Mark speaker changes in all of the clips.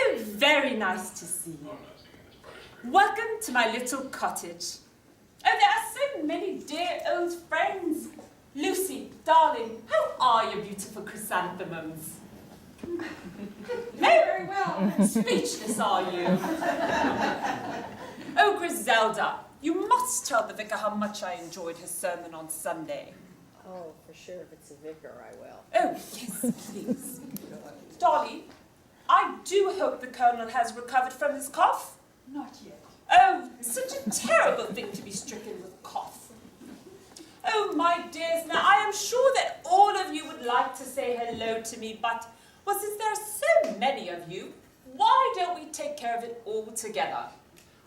Speaker 1: So very nice to see you. Welcome to my little cottage. Oh, there are so many dear old friends. Lucy, darling, how are your beautiful chrysanthemums? Very well. Speechless, are you? Oh, Griselda, you must tell the vicar how much I enjoyed his sermon on Sunday.
Speaker 2: Oh, for sure, if it's a vicar, I will.
Speaker 1: Oh, yes, please. Dolly, I do hope the Colonel has recovered from his cough.
Speaker 3: Not yet.
Speaker 1: Oh, such a terrible thing to be stricken with cough. Oh, my dears, now I am sure that all of you would like to say hello to me, but, well, since there are so many of you, why don't we take care of it all together?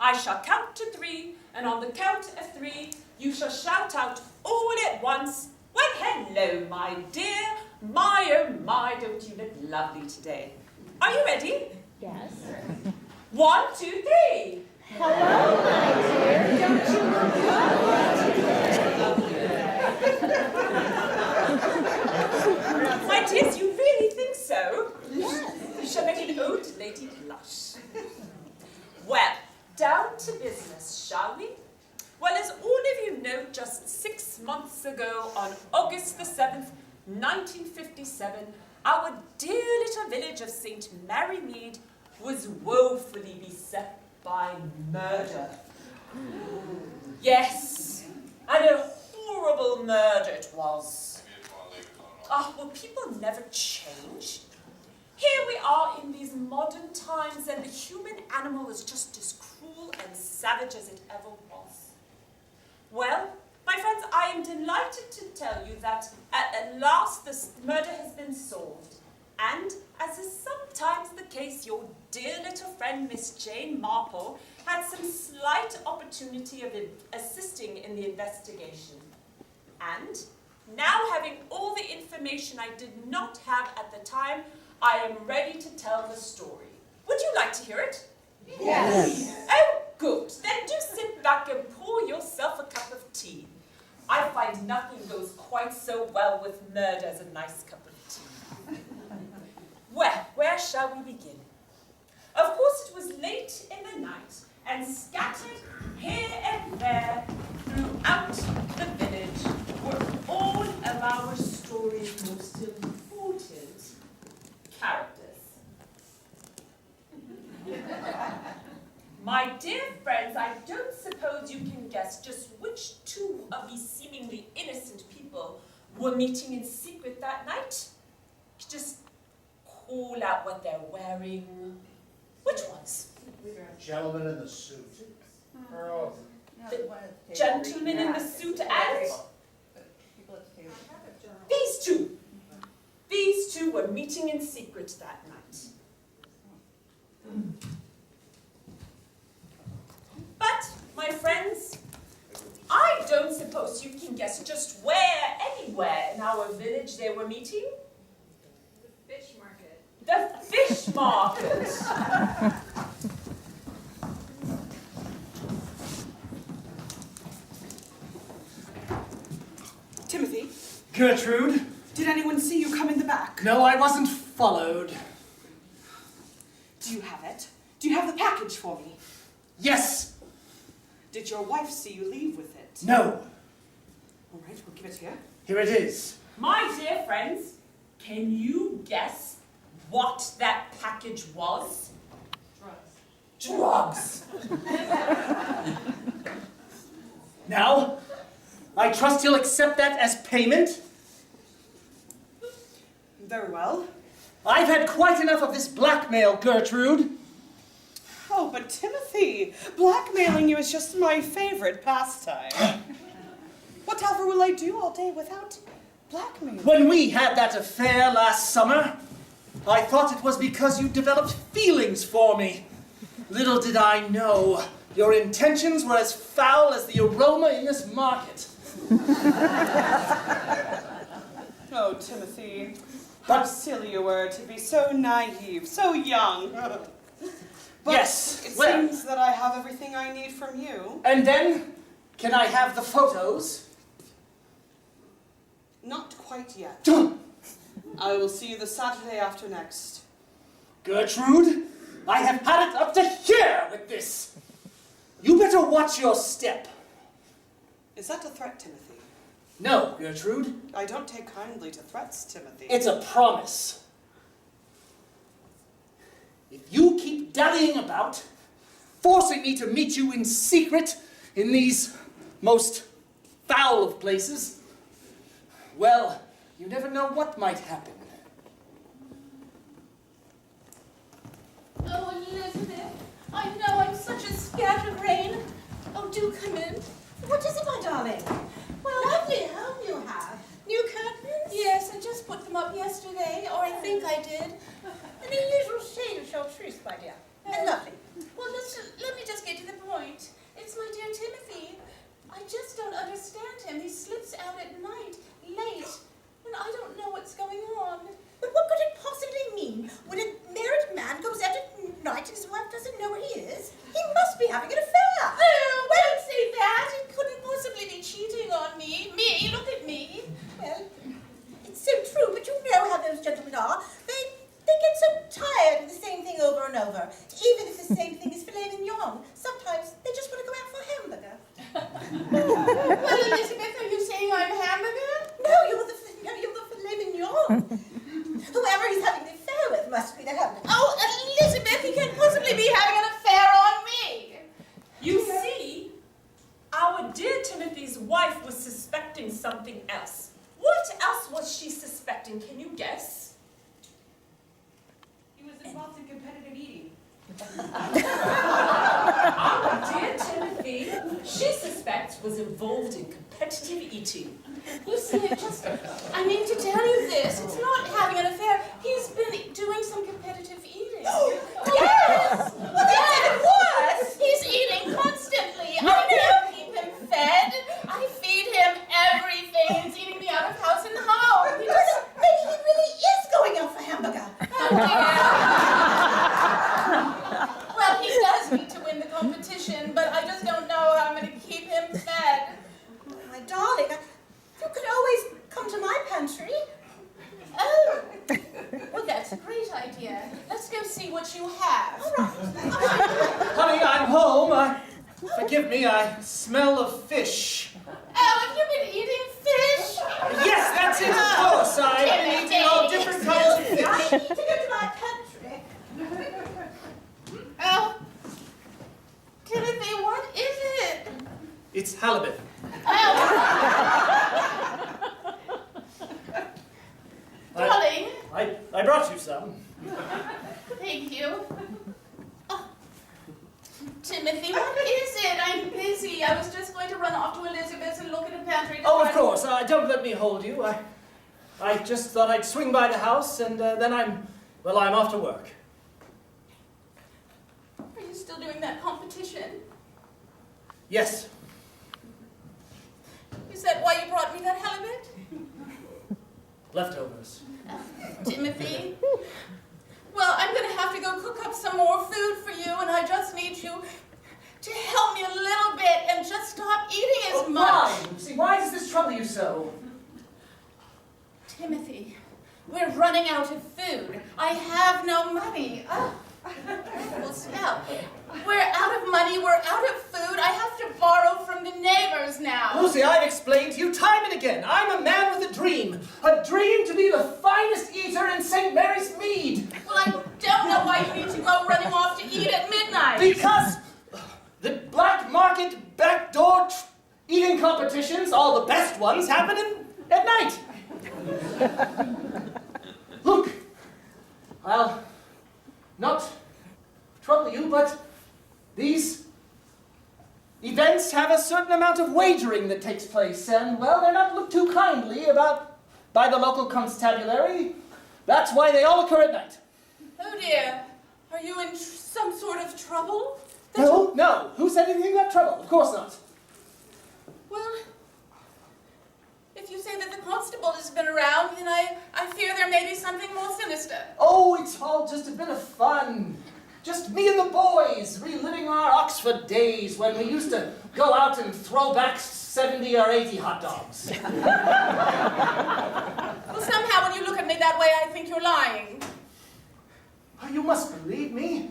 Speaker 1: I shall count to 3, and on the count of 3, you shall shout out all at once, well, hello, my dear. My, oh my, don't you look lovely today. Are you ready?
Speaker 2: Yes.
Speaker 1: 1, 2, 3.
Speaker 2: Hello, my dear. Don't you look lovely?
Speaker 1: My dears, you really think so?
Speaker 2: Yes.
Speaker 1: You shall make an old lady blush. Well, down to business, shall we? Well, as all of you know, just 6 months ago, on August the 7th, 1957, our dear little village of St. Mary Mead was woefully beset by murder. Yes, and a horrible murder it was. Ah, well, people never change. Here we are in these modern times, and the human animal is just as cruel and savage as it ever was. Well, my friends, I am delighted to tell you that at last this murder has been solved. And, as is sometimes the case, your dear little friend Miss Jane Marple had some slight opportunity of assisting in the investigation. And, now having all the information I did not have at the time, I am ready to tell the story. Would you like to hear it?
Speaker 2: Yes.
Speaker 1: Oh, good. Then do sit back and pour yourself a cup of tea. I find nothing goes quite so well with murder as a nice cup of tea. Well, where shall we begin? Of course, it was late in the night, and scattered here and there throughout the village were all of our story's most important characters. My dear friends, I don't suppose you can guess just which 2 of these seemingly innocent people were meeting in secret that night. Just call out what they're wearing. Which ones?
Speaker 4: Gentleman in the suit. Earl.
Speaker 1: The gentleman in the suit and these 2. These 2 were meeting in secret that night. But, my friends, I don't suppose you can guess just where, anywhere in our village they were meeting.
Speaker 3: The fish market.
Speaker 1: The fish market.
Speaker 3: Timothy,
Speaker 5: Gertrude?
Speaker 3: did anyone see you come in the back?
Speaker 5: No, I wasn't followed.
Speaker 3: Do you have it? Do you have the package for me?
Speaker 5: Yes.
Speaker 3: Did your wife see you leave with it?
Speaker 5: No.
Speaker 3: All right, we'll give it here.
Speaker 5: Here it is.
Speaker 1: My dear friends, can you guess what that package was? Drugs.
Speaker 5: Now, I trust you'll accept that as payment.
Speaker 3: Very well.
Speaker 5: I've had quite enough of this blackmail, Gertrude.
Speaker 3: Oh, but Timothy, blackmailing you is just my favorite pastime. Whatever will I do all day without blackmailing?
Speaker 5: When we had that affair last summer, I thought it was because you developed feelings for me. Little did I know your intentions were as foul as the aroma in this market.
Speaker 3: Oh, Timothy, how silly you were to be so naive, so young. But
Speaker 5: yes,
Speaker 3: it
Speaker 5: well,
Speaker 3: seems that I have everything I need from you.
Speaker 5: And then, can I have the photos?
Speaker 3: Not quite yet. I will see you the Saturday after next.
Speaker 5: Gertrude, I have had it up to here with this. You better watch your step.
Speaker 3: Is that a threat, Timothy?
Speaker 5: No, Gertrude.
Speaker 3: I don't take kindly to threats, Timothy.
Speaker 5: It's a promise. If you keep dallying about, forcing me to meet you in secret in these most foul of places, well, you never know what might happen.
Speaker 6: Oh, Elizabeth, I know I'm such a scatterbrain. Oh, do come in.
Speaker 7: What is it, my darling?
Speaker 6: Well,
Speaker 7: Lovely home you have. New curtains?
Speaker 6: yes, I just put them up yesterday, or I think I did.
Speaker 7: An unusual shade of chartreuse, my dear. And lovely.
Speaker 6: Well, let me just get to the point. It's my dear Timothy. I just don't understand him. He slips out at night, late, and I don't know what's going on.
Speaker 7: But what could it possibly mean when a married man goes out at night and his wife doesn't know where he is? He must be having an affair.
Speaker 6: Oh, don't say that. He couldn't possibly be cheating on me. Me, look at me.
Speaker 7: Well, it's so true, but you know how those gentlemen are. They get so tired of the same thing over and over. Even if the same thing is filet mignon, sometimes they just want to go out for a hamburger.
Speaker 6: Well, Elizabeth, are you saying I'm hamburger?
Speaker 7: No, you're the filet mignon. Whoever he's having the affair with must be the hamburger.
Speaker 6: Oh, Elizabeth, he can't possibly be having an affair on me.
Speaker 1: You see, our dear Timothy's wife was suspecting something else. What else was she suspecting? Can you guess?
Speaker 8: He was involved in competitive eating.
Speaker 1: Our dear Timothy, she suspects, was involved in competitive eating.
Speaker 6: You see, I mean to tell you this, it's not having an affair. He's been doing some competitive eating. Yes! Well, that's even worse! He's eating constantly. I can't keep him fed. I feed him everything. He's eating me out of house and home. He just...
Speaker 7: Maybe he really is going out for hamburger.
Speaker 6: Oh, dear. Well, he does need to win the competition, but I just don't know how I'm going to keep him fed.
Speaker 7: My darling, you could always come to my pantry.
Speaker 6: Oh, well, that's a great idea. Let's go see what you have.
Speaker 5: Honey, I'm home. Forgive me, I smell of fish.
Speaker 6: Oh, have you been eating fish?
Speaker 5: Yes, that's it, of course. I've been eating all different kinds of fish.
Speaker 7: I need to go to my pantry.
Speaker 6: Oh, Timothy, what is it?
Speaker 5: It's halibut.
Speaker 6: Oh. Darling.
Speaker 5: I brought you some.
Speaker 6: Thank you. Oh. Timothy, what is it? I'm busy. I was just going to run off to Elizabeth's and look at the pantry.
Speaker 5: Oh, of course. Don't let me hold you. I just thought I'd swing by the house, and then I'm off to work.
Speaker 6: Are you still doing that competition?
Speaker 5: Yes.
Speaker 6: Is that why you brought me that halibut?
Speaker 5: Leftovers.
Speaker 6: Timothy? Well, I'm going to have to go cook up some more food for you, and I just need you to help me a little bit and just stop eating as much.
Speaker 5: Why? See, why does this trouble you so?
Speaker 6: Timothy, we're running out of food. I have no money. Oh. Well, Snell, we're out of money, we're out of food. I have to borrow from the neighbors now.
Speaker 5: Lucy, I've explained to you time and again. I'm a man with a dream to be the finest eater in St. Mary's Mead.
Speaker 6: Well, I don't know why you need to go running off to eat at midnight.
Speaker 5: Because the black market backdoor eating competitions, all the best ones, happen at night. Look, I'll not trouble you, but these events have a certain amount of wagering that takes place, and, well, they're not looked too kindly by the local constabulary. That's why they all occur at night.
Speaker 6: Oh dear, are you in some sort of trouble?
Speaker 5: No. Who said anything about trouble? Of course not.
Speaker 6: Well, if you say that the constable has been around, then I fear there may be something more sinister.
Speaker 5: Oh, it's all just a bit of fun. Just me and the boys, reliving our Oxford days when we used to go out and throw back 70 or 80 hot dogs.
Speaker 6: Well, somehow when you look at me that way, I think you're lying.
Speaker 5: Oh, you must believe me.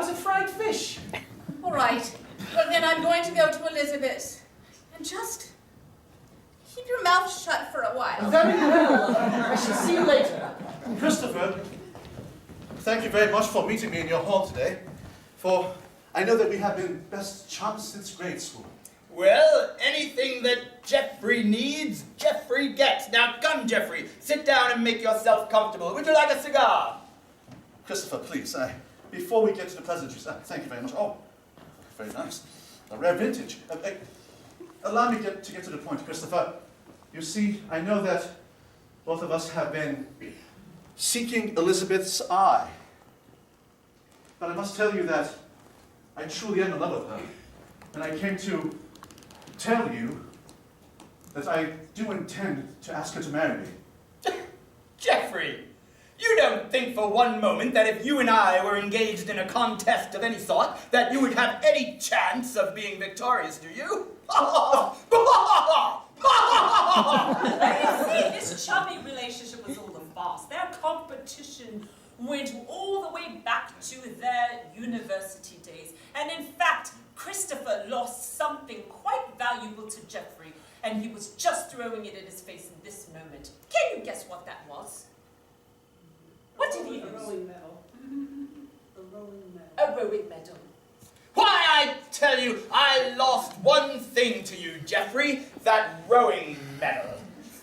Speaker 5: a fried fish.
Speaker 6: All right. Well, then I'm going to go to Elizabeth. And just keep your mouth shut for a while.
Speaker 5: Very well. I shall see you later.
Speaker 9: Christopher, thank you very much for meeting me in your hall today, for I know that we have been best chums since grade school.
Speaker 10: Well, anything that Geoffrey needs, Geoffrey gets. Now come, Geoffrey, sit down and make yourself comfortable. Would you like a cigar?
Speaker 9: Christopher, please, before we get to the pleasantries, thank you very much. Oh, very nice. A rare vintage. Allow me to get to the point, Christopher. You see, I know that both of us have been seeking Elizabeth's eye. But I must tell you that I truly am in love with her. And I came to tell you that I do intend to ask her to marry me.
Speaker 10: Geoffrey, you don't think for one moment that if you and I were engaged in a contest of any sort, that you would have any chance of being victorious, do you?
Speaker 1: You see, this chummy relationship was all a farce. Their competition went all the way back to their university days. And in fact, Christopher lost something quite valuable to Geoffrey, and he was just throwing it in his face in this moment. Can you guess what that was? What did he lose?
Speaker 3: A rowing medal. A rowing medal.
Speaker 1: A rowing medal.
Speaker 10: Why, I tell you, I lost one thing to you, Geoffrey, that rowing medal.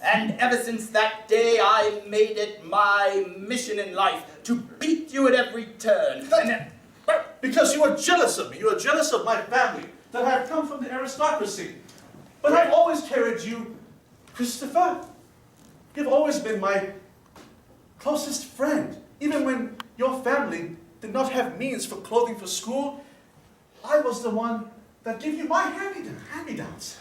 Speaker 10: And ever since that day, I made it my mission in life to beat you at every turn.
Speaker 9: Because you are jealous of me. You are jealous of my family, that I have come from the aristocracy. But I've always carried you, Christopher. You've always been my closest friend. Even when your family did not have means for clothing for school, I was the one that gave you my hand-me-downs.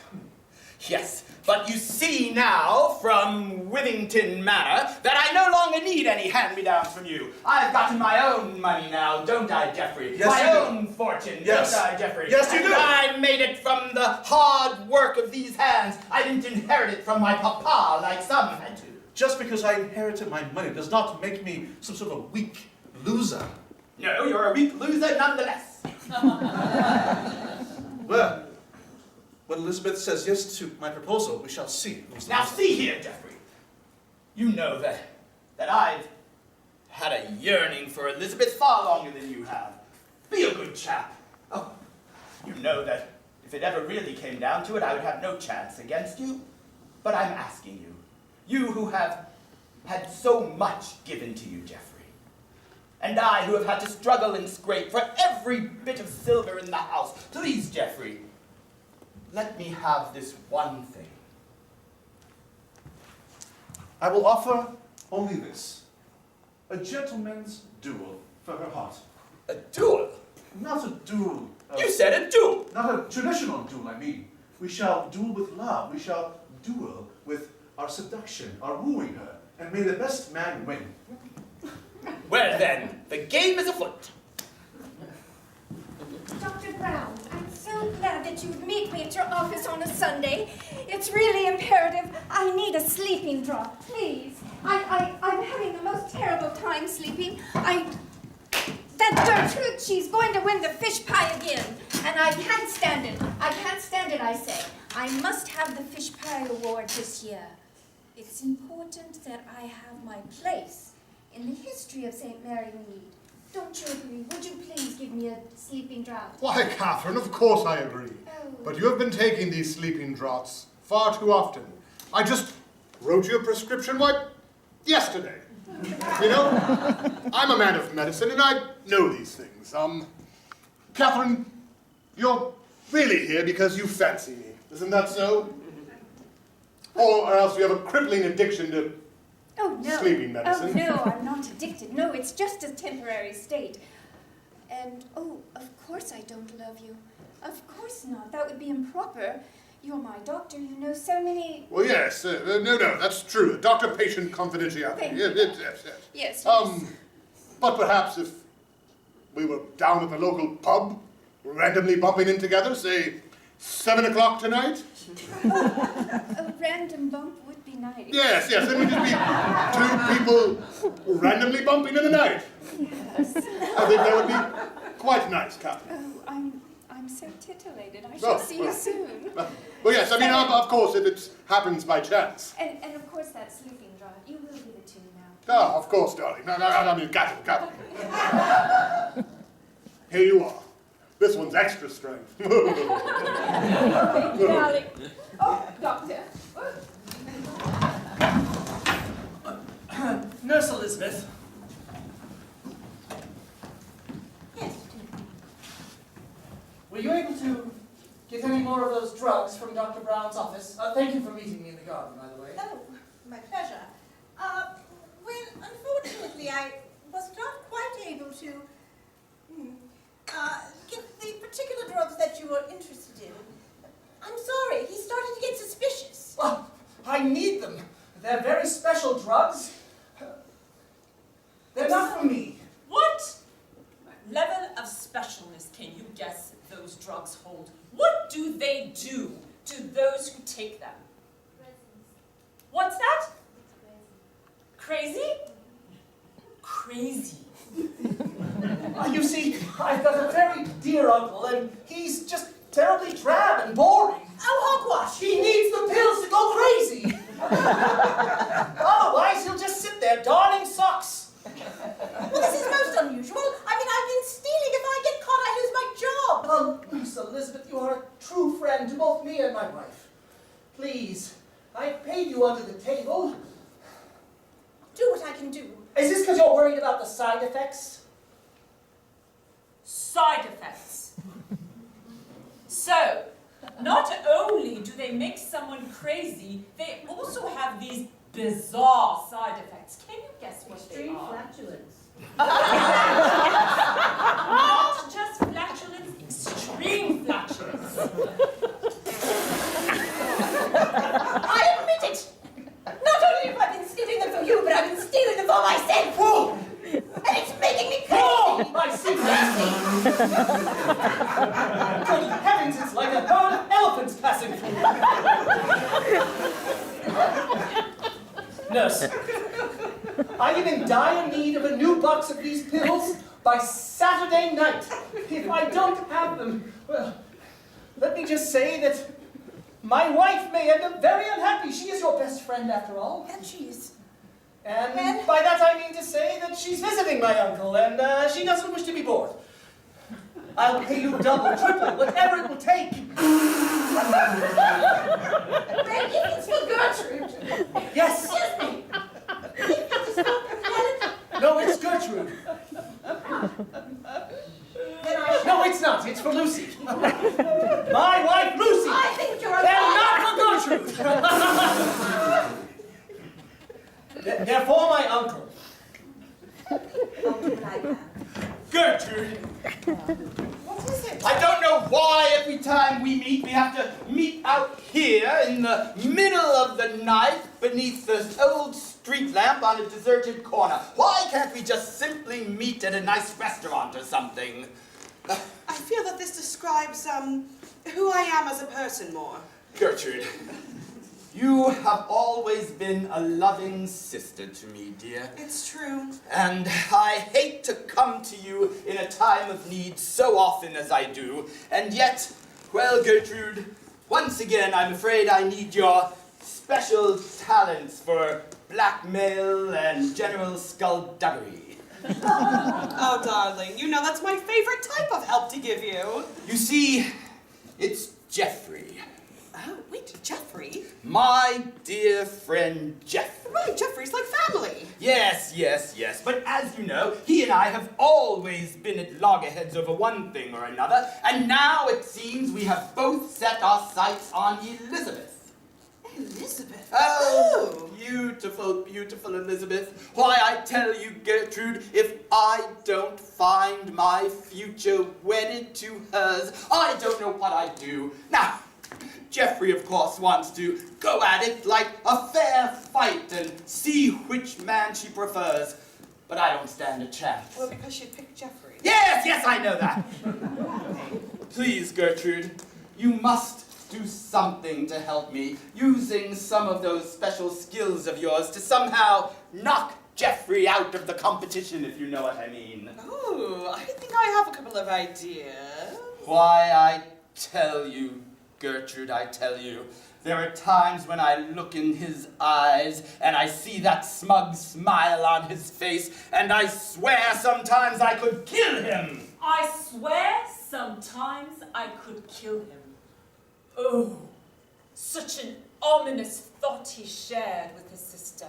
Speaker 10: Yes, but you see now, from Withington Manor, that I no longer need any hand-me-downs from you. I've gotten my own money now, don't I, Geoffrey?
Speaker 9: Yes,
Speaker 10: my
Speaker 9: you do.
Speaker 10: own fortune,
Speaker 9: Yes.
Speaker 10: don't I, Geoffrey?
Speaker 9: Yes, you
Speaker 10: and
Speaker 9: do.
Speaker 10: I made it from the hard work of these hands. I didn't inherit it from my papa like some had to.
Speaker 9: Just because I inherited my money does not make me some sort of weak loser.
Speaker 10: No, you're a weak loser nonetheless.
Speaker 9: Well, when Elizabeth says yes to my proposal, we shall see.
Speaker 10: Now see here, Geoffrey. You know that I've had a yearning for Elizabeth far longer than you have. Be a good chap. Oh, you know that if it ever really came down to it, I would have no chance against you. But I'm asking you, you who have had so much given to you, Geoffrey, and I who have had to struggle and scrape for every bit of silver in the house, please, Geoffrey, let me have this one thing.
Speaker 9: I will offer only this. A gentleman's duel for her heart.
Speaker 10: A duel?
Speaker 9: Not a duel.
Speaker 10: You said a duel.
Speaker 9: Not a traditional duel, I mean. We shall duel with love. We shall duel with our seduction, our wooing her, and may the best man win.
Speaker 10: Well then, the game is afoot.
Speaker 2: Dr. Brown, I'm so glad that you would meet me at your office on a Sunday. It's really imperative. I need a sleeping draught, please. I'm having the most terrible time sleeping. That Gertrude, she's going to win the fish pie again. And I can't stand it. I can't stand it, I say. I must have the fish pie award this year. It's important that I have my place in the history of St. Mary Mead. Don't you agree? Would you please give me a sleeping draught?
Speaker 11: Why, Catherine, of course I agree.
Speaker 2: Oh.
Speaker 11: But you have been taking these sleeping draughts far too often. I just wrote you a prescription, yesterday. You know, I'm a man of medicine and I know these things. Catherine, you're really here because you fancy me. Isn't that so? Or else you have a crippling addiction to
Speaker 2: Oh, no.
Speaker 11: sleeping medicine.
Speaker 2: Oh, no, I'm not addicted. No, it's just a temporary state. And, oh, of course I don't love you. Of course not. That would be improper. You're my doctor. You know so many...
Speaker 11: Well, yes. No, that's true. Doctor-patient confidentiality.
Speaker 2: Thank
Speaker 11: Yes,
Speaker 2: you.
Speaker 11: yes.
Speaker 2: Yes.
Speaker 11: But perhaps if we were down at the local pub, randomly bumping in together, say, 7 o'clock tonight?
Speaker 2: A random bump would be nice.
Speaker 11: Yes, then we'd just be two people randomly bumping in the night.
Speaker 2: Yes.
Speaker 11: I think that would be quite nice, Captain.
Speaker 2: Oh, I'm so titillated. I
Speaker 11: Oh,
Speaker 2: shall see you
Speaker 11: well.
Speaker 2: soon.
Speaker 11: Well, yes, I mean, of course, it happens by chance.
Speaker 2: And of course that sleeping draught. You will give it to me now.
Speaker 11: Oh, of course, darling. No, I mean, Captain. Here you are. This one's extra strength.
Speaker 2: Darling. Oh, Doctor.
Speaker 5: Nurse Elizabeth.
Speaker 7: Yes.
Speaker 5: Were you able to get any more of those drugs from Dr. Brown's office? Thank you for meeting me in the garden, by the way.
Speaker 7: Oh, my pleasure. Well, unfortunately, I was not quite able to get the particular drugs that you were interested in. I'm sorry, he started to get suspicious.
Speaker 5: Well, I need them. They're very special drugs. They're not for me.
Speaker 1: What level of specialness can you guess those drugs hold? What do they do to those who take them? What's that? Crazy? Crazy.
Speaker 5: You see, I've got a very dear uncle, and he's just terribly drab and boring.
Speaker 7: Oh, hogwash!
Speaker 5: He needs the pills to go crazy. Otherwise, he'll just sit there darning socks.
Speaker 7: Well, this is most unusual. I mean, I've been stealing. If I get caught, I lose my job.
Speaker 5: Miss Elizabeth, you are a true friend to both me and my wife. Please, I've paid you under the table.
Speaker 7: Do what I can do.
Speaker 5: Is this because you're worried about the side effects?
Speaker 1: Side effects. So, not only do they make someone crazy, they also have these bizarre side effects. Can you guess what they are?
Speaker 7: flatulence.
Speaker 1: Not just flatulence, extreme flatulence.
Speaker 7: I admit it. Not only have I been stealing them from you, but I've been stealing them for myself.
Speaker 5: Whoa!
Speaker 7: And it's making me crazy.
Speaker 5: Oh, I see. Good heavens, it's like a herd of elephants passing through. Nurse, I am in dire need of a new box of these pills by Saturday night. If I don't have them, well, let me just say that my wife may end up very unhappy. She is your best friend, after all.
Speaker 7: And she is.
Speaker 5: And by that I mean to say that she's visiting my uncle, and she doesn't wish to be bored. I'll pay you double, triple, whatever it will take.
Speaker 7: Well, if it's for Gertrude.
Speaker 5: Yes.
Speaker 7: Excuse me. It's not for Helen.
Speaker 5: No, it's Gertrude.
Speaker 7: Then I shall.
Speaker 5: No, it's not. It's for Lucy. My wife, Lucy.
Speaker 7: I think you're a
Speaker 5: They're not for Gertrude. They're for my uncle.
Speaker 7: I'll do what I can.
Speaker 10: Gertrude,
Speaker 7: What is it?
Speaker 10: I don't know why every time we have to meet out here in the middle of the night beneath this old street lamp on a deserted corner. Why can't we just simply meet at a nice restaurant or something?
Speaker 3: I feel that this describes, who I am as a person more.
Speaker 10: Gertrude, you have always been a loving sister to me, dear.
Speaker 3: It's true.
Speaker 10: And I hate to come to you in a time of need so often as I do. And yet, well, Gertrude, once again, I'm afraid I need your special talents for blackmail and general skullduggery.
Speaker 3: Oh, darling, you know that's my favorite type of help to give you.
Speaker 10: You see, it's Geoffrey.
Speaker 3: Oh, wait, Geoffrey?
Speaker 10: My dear friend Geoffrey.
Speaker 3: Right, Geoffrey's like family.
Speaker 10: Yes. But as you know, he and I have always been at loggerheads over one thing or another, and now it seems we have both set our sights on Elizabeth.
Speaker 3: Elizabeth?
Speaker 10: Oh, beautiful, beautiful Elizabeth. Why, I tell you, Gertrude, if I don't find my future wedded to hers, I don't know what I'd do. Now, Geoffrey, of course, wants to go at it like a fair fight and see which man she prefers. But I don't stand a chance.
Speaker 3: Well, because she picked Geoffrey.
Speaker 10: Yes, I know that. Please, Gertrude, you must do something to help me, using some of those special skills of yours to somehow knock Jeffrey out of the competition, if you know what I mean.
Speaker 3: Oh, I think I have a couple of ideas.
Speaker 10: Why, I tell you, Gertrude, I tell you, there are times when I look in his eyes and I see that smug smile on his face, and I swear sometimes I could kill him.
Speaker 1: I swear sometimes I could kill him. Oh, such an ominous thought he shared with his sister.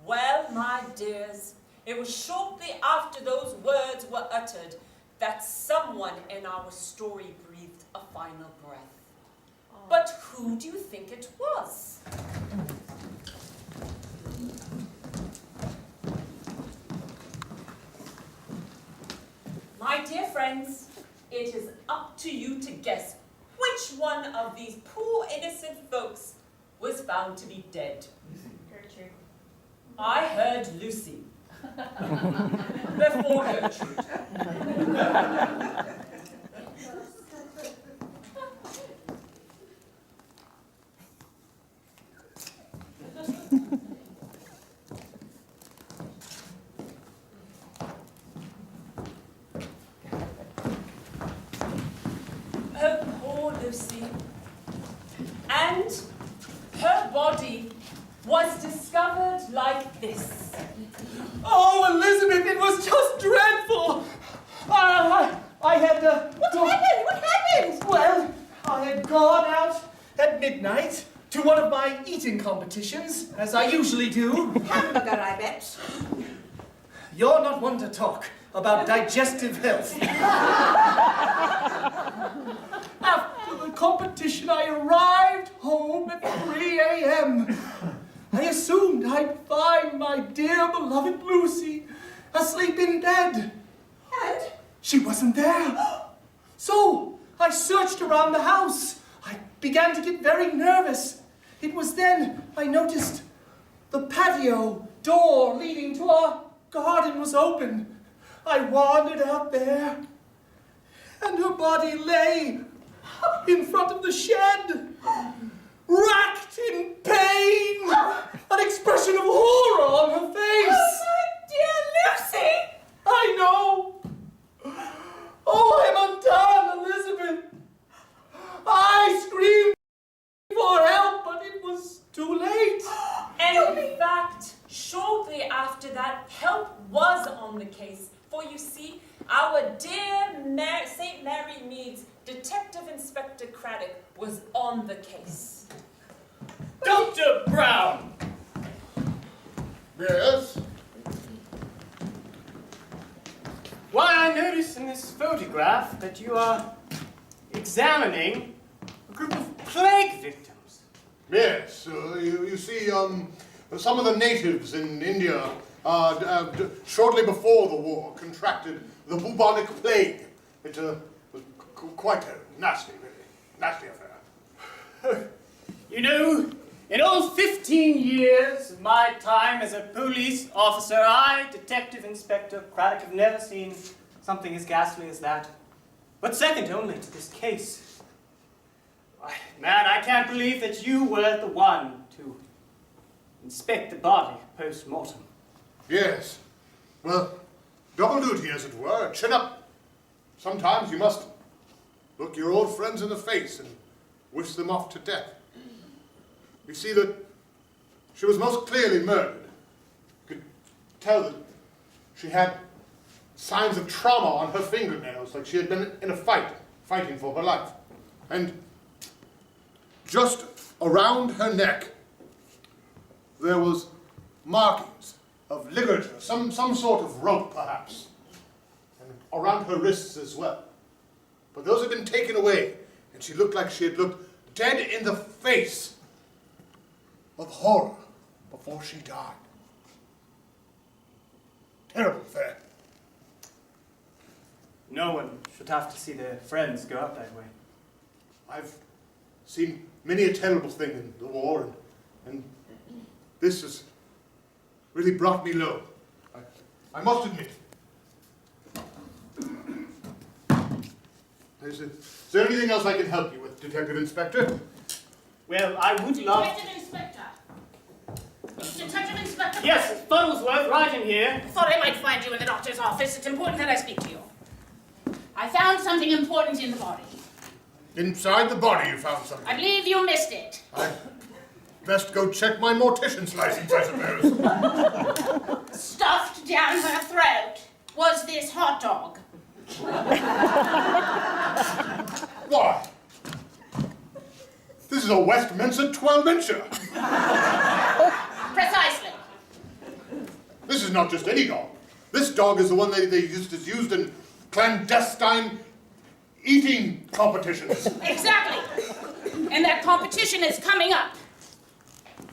Speaker 1: Well, my dears, it was shortly after those words were uttered that someone in our story breathed a final breath. But who do you think it was? My dear friends, it is up to you to guess which one of these poor innocent folks was found to be dead.
Speaker 6: Gertrude.
Speaker 1: I heard Lucy. Before Gertrude. Oh, poor Lucy. And her body was discovered like this.
Speaker 5: Oh, Elizabeth, it was just dreadful. I had
Speaker 7: What happened? What happened?
Speaker 5: Well, I had gone out at midnight to one of my eating competitions, as I usually do.
Speaker 7: Hamburger, I bet.
Speaker 5: You're not one to talk about digestive health. After the competition, I arrived home at 3 a.m. I assumed I'd find my dear beloved Lucy asleep in bed.
Speaker 7: And?
Speaker 5: She wasn't there. So I searched around the house. I began to get very nervous. It was then I noticed the patio door leading to our garden was open. I wandered out there, and her body lay in front of the shed, racked in pain, an expression of horror on her face.
Speaker 1: Oh, my dear Lucy!
Speaker 5: I know. Oh, I'm undone, Elizabeth. I screamed for help, but it was too late.
Speaker 1: And in fact, shortly after that, help was on the case. For you see, our dear St. Mary Mead's Detective Inspector Craddock was on the case.
Speaker 10: Dr. Brown!
Speaker 11: Yes?
Speaker 12: Why, I notice in this photograph that you are examining a group of plague victims.
Speaker 11: Yes, you see, some of the natives in India, shortly before the war, contracted the bubonic plague. It was quite a nasty, really nasty affair.
Speaker 12: You know, in all 15 years of my time as a police officer, I, Detective Inspector Craddock, have never seen something as ghastly as that. But second only to this case. Why, man, I can't believe that you were the one to inspect the body post-mortem.
Speaker 11: Yes. Well, double duty, as it were. Chin up. Sometimes you must look your old friends in the face and wish them off to death. You see that she was most clearly murdered. You could tell that she had signs of trauma on her fingernails, like she had been in a fight, fighting for her life. And just around her neck, there was markings of ligature, some sort of rope, perhaps, and around her wrists as well. But those had been taken away, and she looked like she had looked dead in the face of horror before she died. Terrible affair.
Speaker 12: No one should have to see their friends go out that way.
Speaker 11: I've seen many a terrible thing in the war, and this has really brought me low. I must admit. Is there anything else I can help you with, Detective Inspector?
Speaker 12: Well, I would love...
Speaker 6: Detective Inspector. Detective Inspector
Speaker 12: Yes, Fuddlesworth, right in here.
Speaker 6: Thought I might find you in the doctor's office. It's important that I speak to you. I found something important in the body.
Speaker 11: Inside the body you found something.
Speaker 6: I believe you missed it.
Speaker 11: I best go check my mortician's license, I suppose.
Speaker 6: Stuffed down her throat was this hot dog.
Speaker 11: Why? This is a Westminster 12-incher.
Speaker 6: Precisely.
Speaker 11: This is not just any dog. This dog is the one they used in clandestine eating competitions.
Speaker 6: Exactly. And that competition is coming up.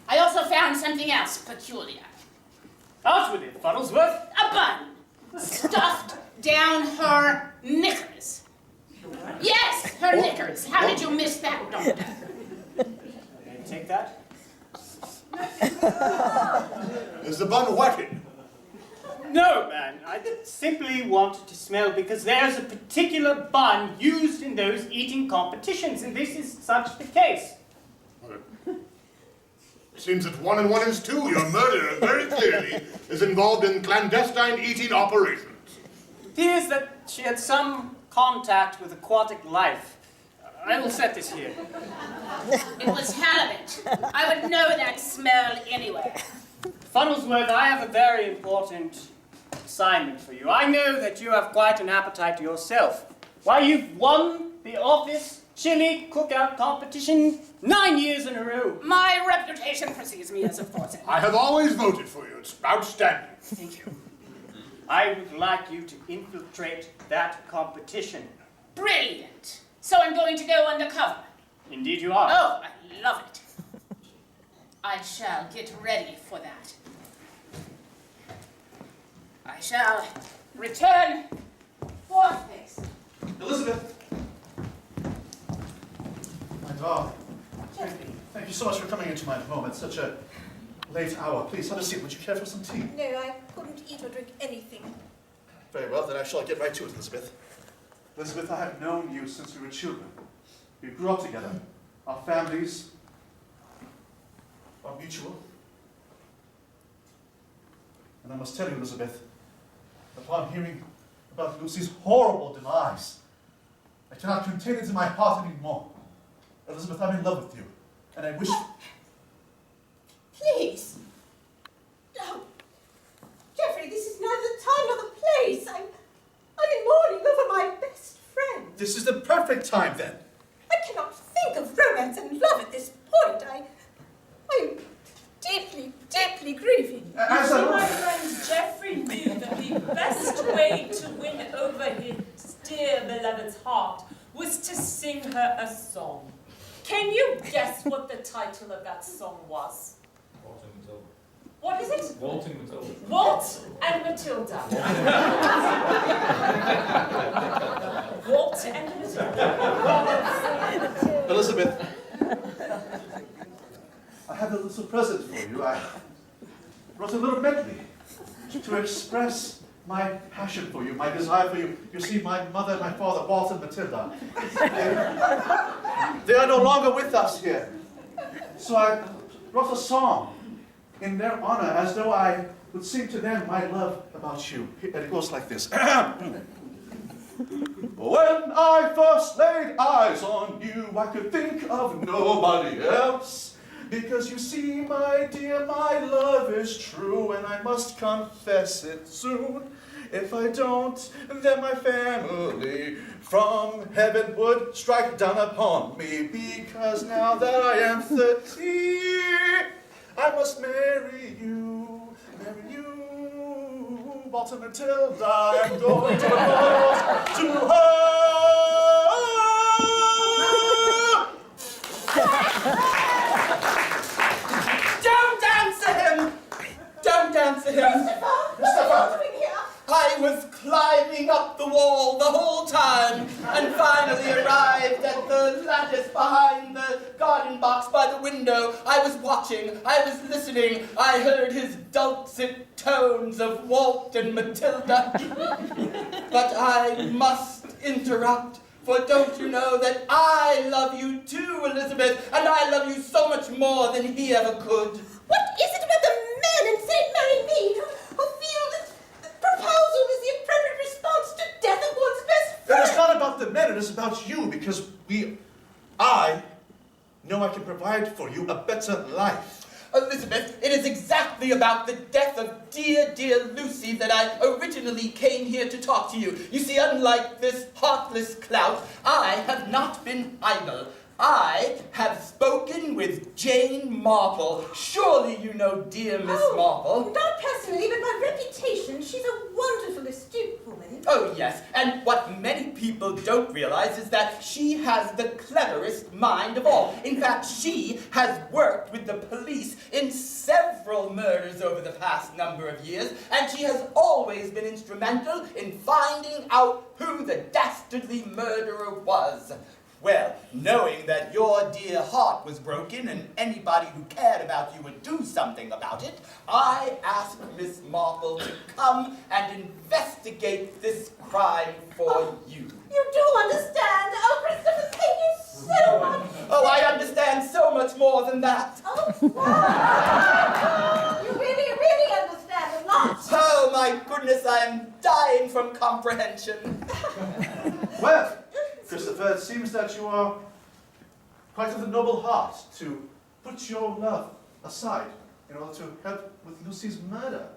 Speaker 6: I also found something else peculiar.
Speaker 12: Out with it, Fuddlesworth.
Speaker 6: A bun. Stuffed down her knickers. Yes, her knickers. How did you miss that, Doctor?
Speaker 12: Can you take that?
Speaker 11: Is the bun wetted?
Speaker 12: No, man. I simply wanted to smell because there's a particular bun used in those eating competitions, and this is such the case.
Speaker 11: Seems that 1 and 1 is 2. Your murderer very clearly is involved in clandestine eating operations.
Speaker 12: It appears that she had some contact with aquatic life. I will set this here.
Speaker 6: It was halibut. I would know that smell anyway.
Speaker 12: Fuddlesworth, I have a very important assignment for you. I know that you have quite an appetite yourself. Why, you've won the office chili cookout competition 9 years in a row.
Speaker 6: My reputation precedes me as a fortune.
Speaker 11: I have always voted for you. It's outstanding.
Speaker 12: Thank you. I would like you to infiltrate that competition.
Speaker 6: Brilliant. So I'm going to go undercover.
Speaker 12: Indeed you are.
Speaker 6: Oh, I love it. I shall get ready for that. I shall return for this.
Speaker 9: Elizabeth! My dog. Thank you so much for coming into my home at such a late hour. Please have a seat. Would you care for some tea?
Speaker 7: No, I couldn't eat or drink anything.
Speaker 9: Very well, then I shall get right to it, Elizabeth. Elizabeth, I have known you since we were children. We grew up together. Our families are mutual. And I must tell you, Elizabeth, upon hearing about Lucy's horrible demise, I cannot contain it in my heart anymore. Elizabeth, I'm in love with you, and I wish...
Speaker 7: Please. No. Jeffrey, this is neither the time nor the place. I'm in mourning over my best friend.
Speaker 9: This is the perfect time, then.
Speaker 7: I cannot think of romance and love at this point. I'm deeply, deeply grieving.
Speaker 9: As I
Speaker 1: My friend Geoffrey knew that the best way to win over his dear beloved's heart was to sing her a song. Can you guess what the title of that song was?
Speaker 13: Waltzing Matilda.
Speaker 1: What is it?
Speaker 13: Waltzing Matilda.
Speaker 1: Walt and Matilda. Walt and Matilda.
Speaker 9: Elizabeth, I have a little present for you. I wrote a little medley to express my passion for you, my desire for you. You see, my mother and my father, Walt and Matilda, they are no longer with us here. So I wrote a song in their honor, as though I would sing to them my love about you. And it goes like this. When I first laid eyes on you, I could think of nobody else. Because you see, my dear, my love is true, and I must confess it soon. If I don't, then my family from heaven would strike down upon me. Because now that I am 30, I must marry you, Walter Matilda. I'm going to propose to her.
Speaker 10: Don't answer him! Don't answer him!
Speaker 7: Christopher!
Speaker 10: I was climbing up the wall the whole time and finally arrived at the lattice behind the garden box by the window. I was watching, I was listening, I heard his dulcet tones of Walt and Matilda. But I must interrupt, for don't you know that I love you too, Elizabeth, and I love you so much more than he ever could.
Speaker 7: What is it about the man in St.
Speaker 9: it is about you, because I know I can provide for you a better life.
Speaker 10: Elizabeth, it is exactly about the death of dear, dear Lucy that I originally came here to talk to you. You see, unlike this heartless clout, I have not been idle. I have spoken with Jane Marple. Surely you know dear Miss Marple.
Speaker 7: Not personally, but by reputation, she's a wonderful, astute woman.
Speaker 10: Oh, yes, and what many people don't realize is that she has the cleverest mind of all. In fact, she has worked with the police in several murders over the past number of years, and she has always been instrumental in finding out who the dastardly murderer was. Well, knowing that your dear heart was broken and anybody who cared about you would do something about it, I asked Miss Marple to come and investigate this crime for you.
Speaker 7: You do understand. Oh, Christopher, thank you so much.
Speaker 10: Oh, I understand so much more than that.
Speaker 7: Oh, wow. You really understand a lot.
Speaker 10: Oh, my goodness, I am dying from comprehension.
Speaker 9: Well, Christopher, it seems that you are quite of a noble heart to put your love aside in order to help with Lucy's murder.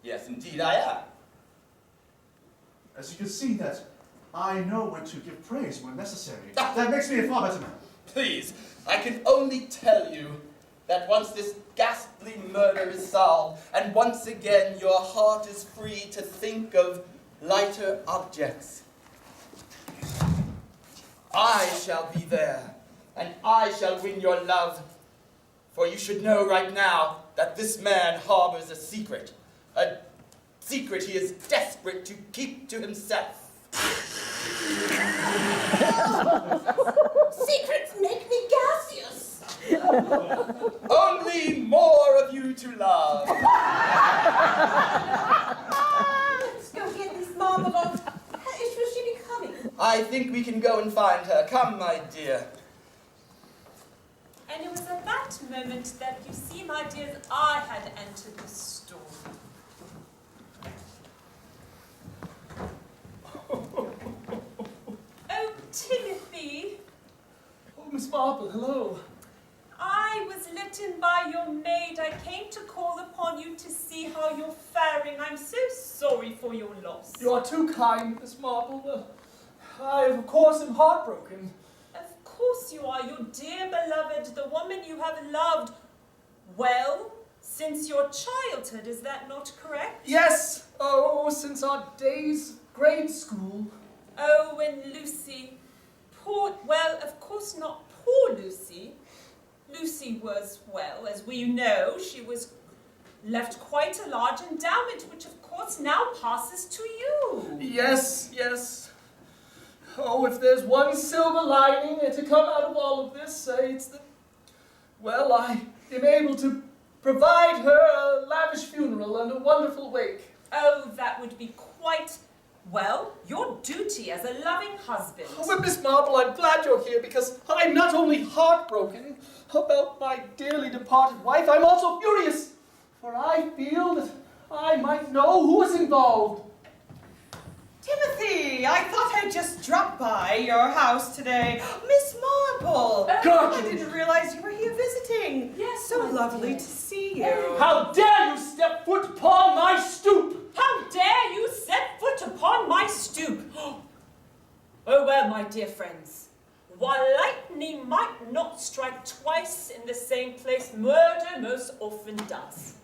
Speaker 10: Yes, indeed I am.
Speaker 9: As you can see, that I know when to give praise when necessary. That makes me a far better man.
Speaker 10: Please, I can only tell you that once this ghastly murder is solved, and once again your heart is free to think of lighter objects, I shall be there, and I shall win your love. For you should know right now that this man harbors a secret he is desperate to keep to himself.
Speaker 7: Secrets make me gaseous.
Speaker 10: Only more of you to love.
Speaker 7: Let's go get Miss Marple on. Will she be coming?
Speaker 10: I think we can go and find her. Come, my dear.
Speaker 1: And it was at that moment that, you see, my dears, I had entered the store. Oh, Timothy.
Speaker 5: Oh, Miss Marple, hello.
Speaker 1: I was let in by your maid. I came to call upon you to see how you're faring. I'm so sorry for your loss.
Speaker 5: You are too kind, Miss Marple. Well, I, of course, am heartbroken.
Speaker 1: Of course you are, your dear beloved, the woman you have loved. Well, since your childhood, is that not correct?
Speaker 5: Yes. Oh, since our days, grade school.
Speaker 1: Oh, when Lucy, well, of course not poor Lucy. Lucy was, well, as we know, she was left quite a large endowment, which of course now passes to you.
Speaker 5: Yes, yes. Oh, if there's one silver lining to come out of all of this, it's that, well, I am able to provide her a lavish funeral and a wonderful wake.
Speaker 1: Oh, that would be quite, well, your duty as a loving husband.
Speaker 5: Oh, but Miss Marple, I'm glad you're here because I'm not only heartbroken about my dearly departed wife, I'm also furious, for I feel that I might know who is involved.
Speaker 3: Timothy, I thought I'd just drop by your house today. Miss Marple!
Speaker 5: Gertrude!
Speaker 3: I didn't realize you were here visiting.
Speaker 1: Yes,
Speaker 3: So
Speaker 1: my
Speaker 3: lovely
Speaker 1: dear.
Speaker 3: to see you.
Speaker 5: How dare you step foot upon my stoop!
Speaker 1: How dare you set foot upon my stoop? Oh, well, my dear friends, while lightning might not strike twice in the same place, murder most often does.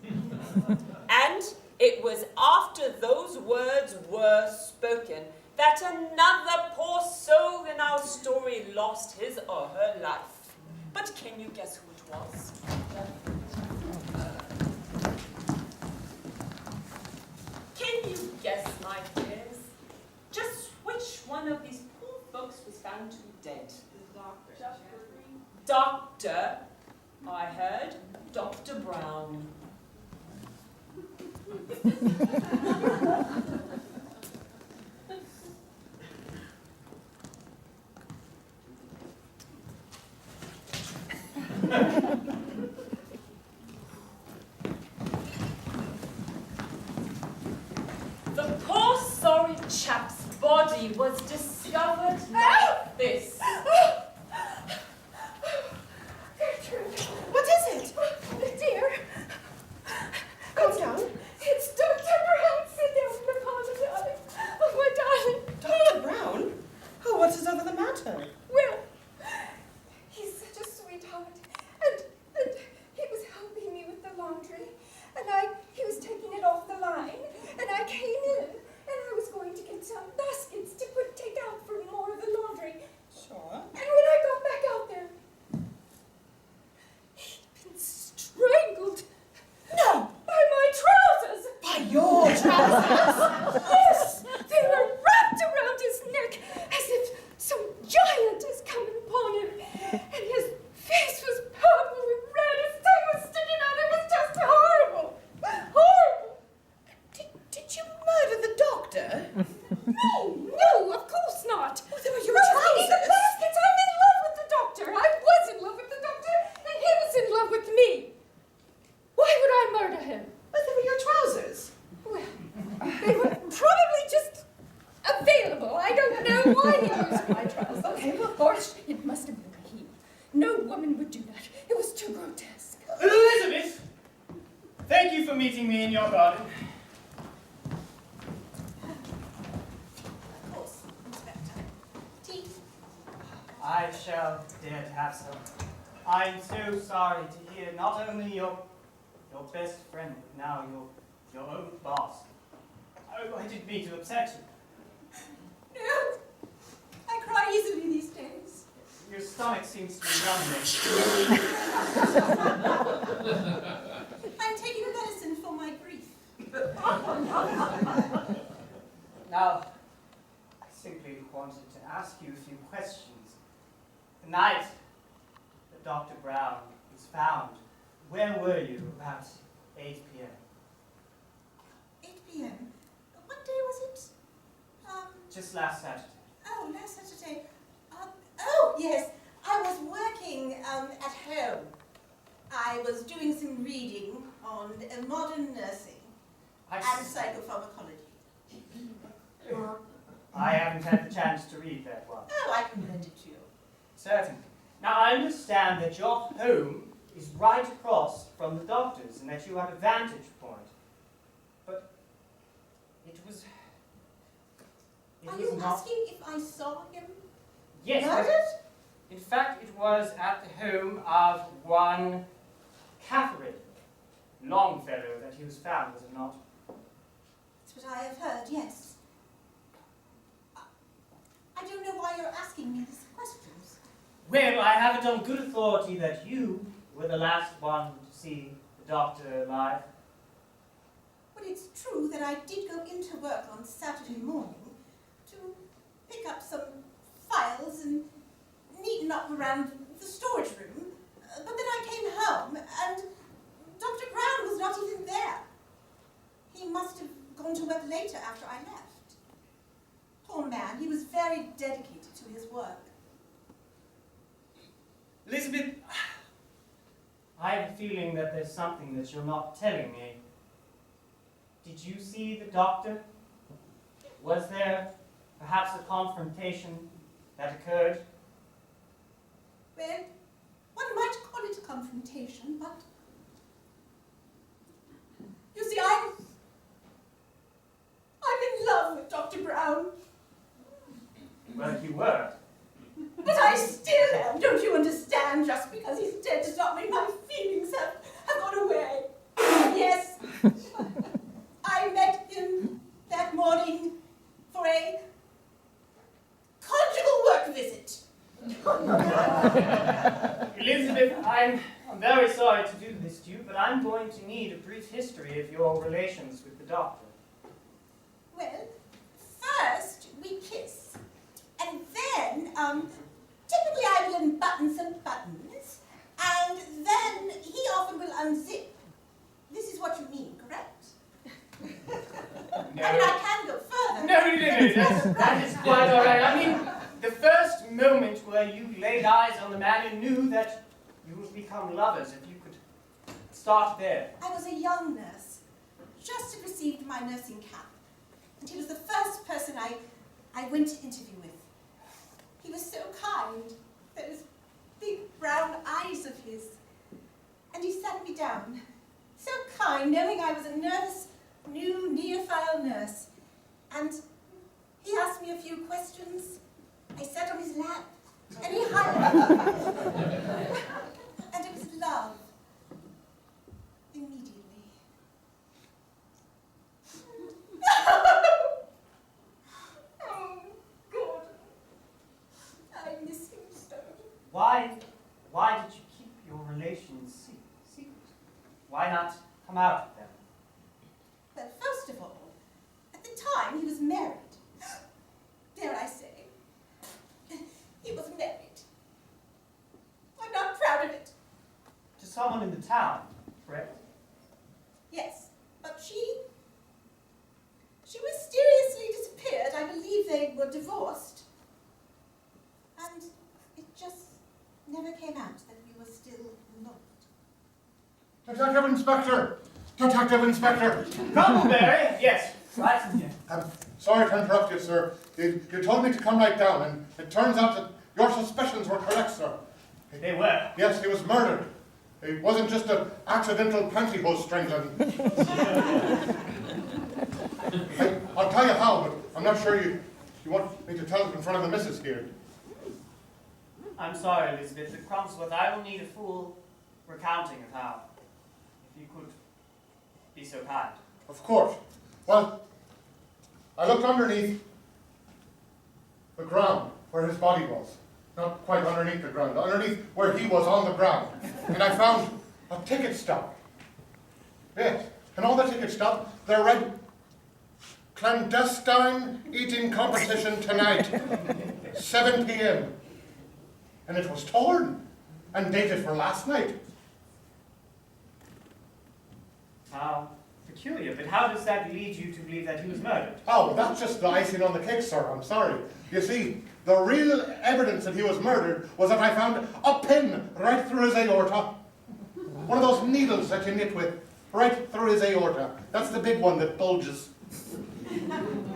Speaker 1: And it was after those words were spoken that another poor soul in our story lost his or her life. But can you guess who it was? Can you guess, my dears, just which one of these poor folks was found to be dead? The doctor. Doctor, I heard, Dr. Brown. The poor sorry chap's body was dismembered discovered like this.
Speaker 3: Gertrude, what is it?
Speaker 2: Dear.
Speaker 3: Calm down.
Speaker 2: It's Dr. Brown. Sit down in the parlor, darling. Oh, my darling.
Speaker 3: Dr. Brown? Oh, what is over the matter?
Speaker 2: Well, he's such a sweetheart. And he was helping me with the laundry. And he was taking it off the line. And I came in. And I was going to get some baskets to take out for more of the laundry.
Speaker 3: Sure.
Speaker 2: And when I got back out there, he'd been strangled.
Speaker 3: No!
Speaker 2: By my trousers!
Speaker 3: By your trousers?
Speaker 2: Yes! They were wrapped around his neck as if some giant has come upon him. And his face was purple and red, his tongue was sticking out. It was just horrible! Horrible!
Speaker 3: Did you murder the doctor?
Speaker 2: No, of course not.
Speaker 3: Oh, they were your
Speaker 2: The
Speaker 3: trousers.
Speaker 2: baskets, I'm in love with the doctor. I was in love with the doctor, and he was in love with me. Why would I murder him?
Speaker 3: But they were your trousers.
Speaker 2: Well, they were probably just available. I don't know why he used my trousers.
Speaker 3: Okay, well,
Speaker 2: Or it must have been he. No woman would do that. It was too grotesque.
Speaker 12: Elizabeth! Thank you for meeting me in your garden.
Speaker 7: Of course, Inspector. Tea?
Speaker 12: I shall dare to have some. I'm so sorry to hear not only your best friend, but now your own boss. Oh, I didn't mean to upset you.
Speaker 2: No, I cry easily these days.
Speaker 12: Your stomach seems to be rumbling.
Speaker 7: I'm taking a medicine for my grief.
Speaker 12: Now, I simply wanted to ask you a few questions. The night that Dr. Brown was found, where were you about 8 p.m.?
Speaker 7: 8 p.m. What day was it?
Speaker 12: Just last Saturday.
Speaker 7: Oh, last Saturday. Oh, yes. I was working at home. I was doing some reading on modern nursing and psychopharmacology.
Speaker 12: I haven't had the chance to read that one.
Speaker 7: Oh, I can lend it to you.
Speaker 12: Certainly. Now, I understand that your home is right across from the doctor's and that you have a vantage point. But it was
Speaker 7: Are you
Speaker 12: not...
Speaker 7: asking if I saw him
Speaker 12: Yes.
Speaker 7: murdered?
Speaker 12: In fact, it was at the home of one Catherine Longfellow that he was found, was it not?
Speaker 7: That's what I have heard, yes. I don't know why you're asking me these questions.
Speaker 12: Well, I have it on good authority that you were the last one to see the doctor alive.
Speaker 7: But it's true that I did go into work on Saturday morning to pick up some files and neaten up around the storage room. But then I came home and Dr. Brown was not even there. He must have gone to work later after I left. Poor man, he was very dedicated to his work.
Speaker 12: Elizabeth, I have a feeling that there's something that you're not telling me. Did you see the doctor? Was there perhaps a confrontation that occurred?
Speaker 7: Well, one might call it a confrontation, but you see, I'm in love with Dr. Brown.
Speaker 12: Well, you were.
Speaker 7: But I still am, don't you understand? Just because he's dead does not mean my feelings have gone away. Yes, I met him that morning for a conjugal work visit.
Speaker 12: Elizabeth, I'm very sorry to do this to you, but I'm going to need a brief history of your relations with the doctor.
Speaker 7: Well, first we kiss, and then, typically I will unbutton some buttons, and then he often will unzip. This is what you mean, correct?
Speaker 12: No.
Speaker 7: I mean, I can go further.
Speaker 12: No, that is quite all right. I mean, the first moment where you laid eyes on the man and knew that you would become lovers, if you could start there.
Speaker 7: I was a young nurse, just had received my nursing cap, and he was the first person I went to interview with. He was so kind. Those big brown eyes of his. And he sat me down. So kind, knowing I was a nervous, new neophile nurse. And he asked me a few questions. I sat on his lap, and he hugged me. And it was love. Immediately. Oh, God. I miss him so.
Speaker 12: Why did you keep your relations secret? Why not come out with them?
Speaker 7: Well, first of all, at the time he was married. Dare I say, he was married. I'm not proud of it.
Speaker 12: To someone in the town, correct?
Speaker 7: Yes, but she mysteriously disappeared. I believe they were divorced. And it just never came out that we were still not.
Speaker 11: Detective Inspector! Detective Inspector!
Speaker 12: Rumbleberry? Yes, right in here.
Speaker 11: Sorry to interrupt you, sir. You told me to come right down, and it turns out that your suspicions were correct, sir.
Speaker 12: They were?
Speaker 11: Yes, he was murdered. It wasn't just an accidental pantyhose strangling. I'll tell you how, but I'm not sure you want me to tell it in front of the missus here.
Speaker 12: I'm sorry, Elizabeth, but Crumsworth, I will need a full recounting of how. If you could be so kind.
Speaker 11: Of course. Well, I looked underneath the ground where his body was. Not quite underneath the ground, underneath where he was on the ground. And I found a ticket stub. Yes, and on the ticket stub, there read, "Clandestine eating competition tonight, 7 p.m. And it was torn and dated for last night.
Speaker 12: How peculiar, but how does that lead you to believe that he was murdered?
Speaker 11: Oh, that's just the icing on the cake, sir. I'm sorry. You see, the real evidence that he was murdered was that I found a pin right through his aorta. One of those needles that you knit with, right through his aorta. That's the big one that bulges.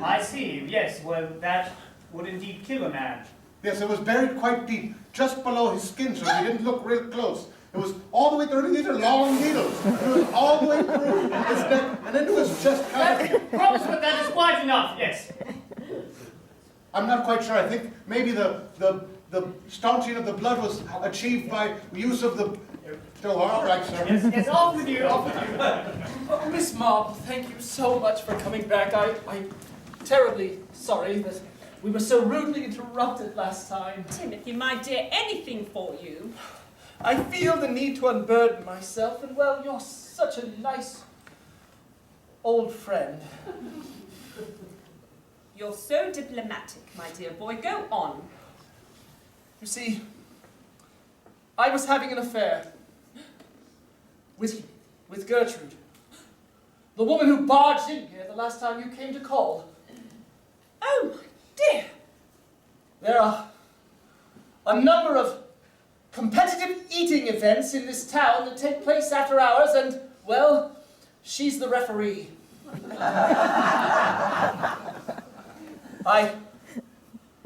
Speaker 12: I see, yes, well, that would indeed kill a man.
Speaker 11: Yes, it was buried quite deep, just below his skin, so you didn't look real close. It was all the way through, these are long needles. It was all the way through his neck and into his chest cavity.
Speaker 12: Crumsworth, that is quite enough, yes.
Speaker 11: I'm not quite sure. I think maybe the staunching of the blood was achieved by use of the... Oh, all right, sir.
Speaker 12: Yes, off with you, off with you.
Speaker 5: Oh, Miss Marple, thank you so much for coming back. I'm terribly sorry that we were so rudely interrupted last time.
Speaker 1: Timothy, my dear, anything for you.
Speaker 5: I feel the need to unburden myself, and well, you're such a nice old friend.
Speaker 1: You're so diplomatic, my dear boy. Go on.
Speaker 5: You see, I was having an affair with Gertrude, the woman who barged in here the last time you came to call.
Speaker 1: Oh, my dear.
Speaker 5: There are a number of competitive eating events in this town that take place after hours, and, well, she's the referee. I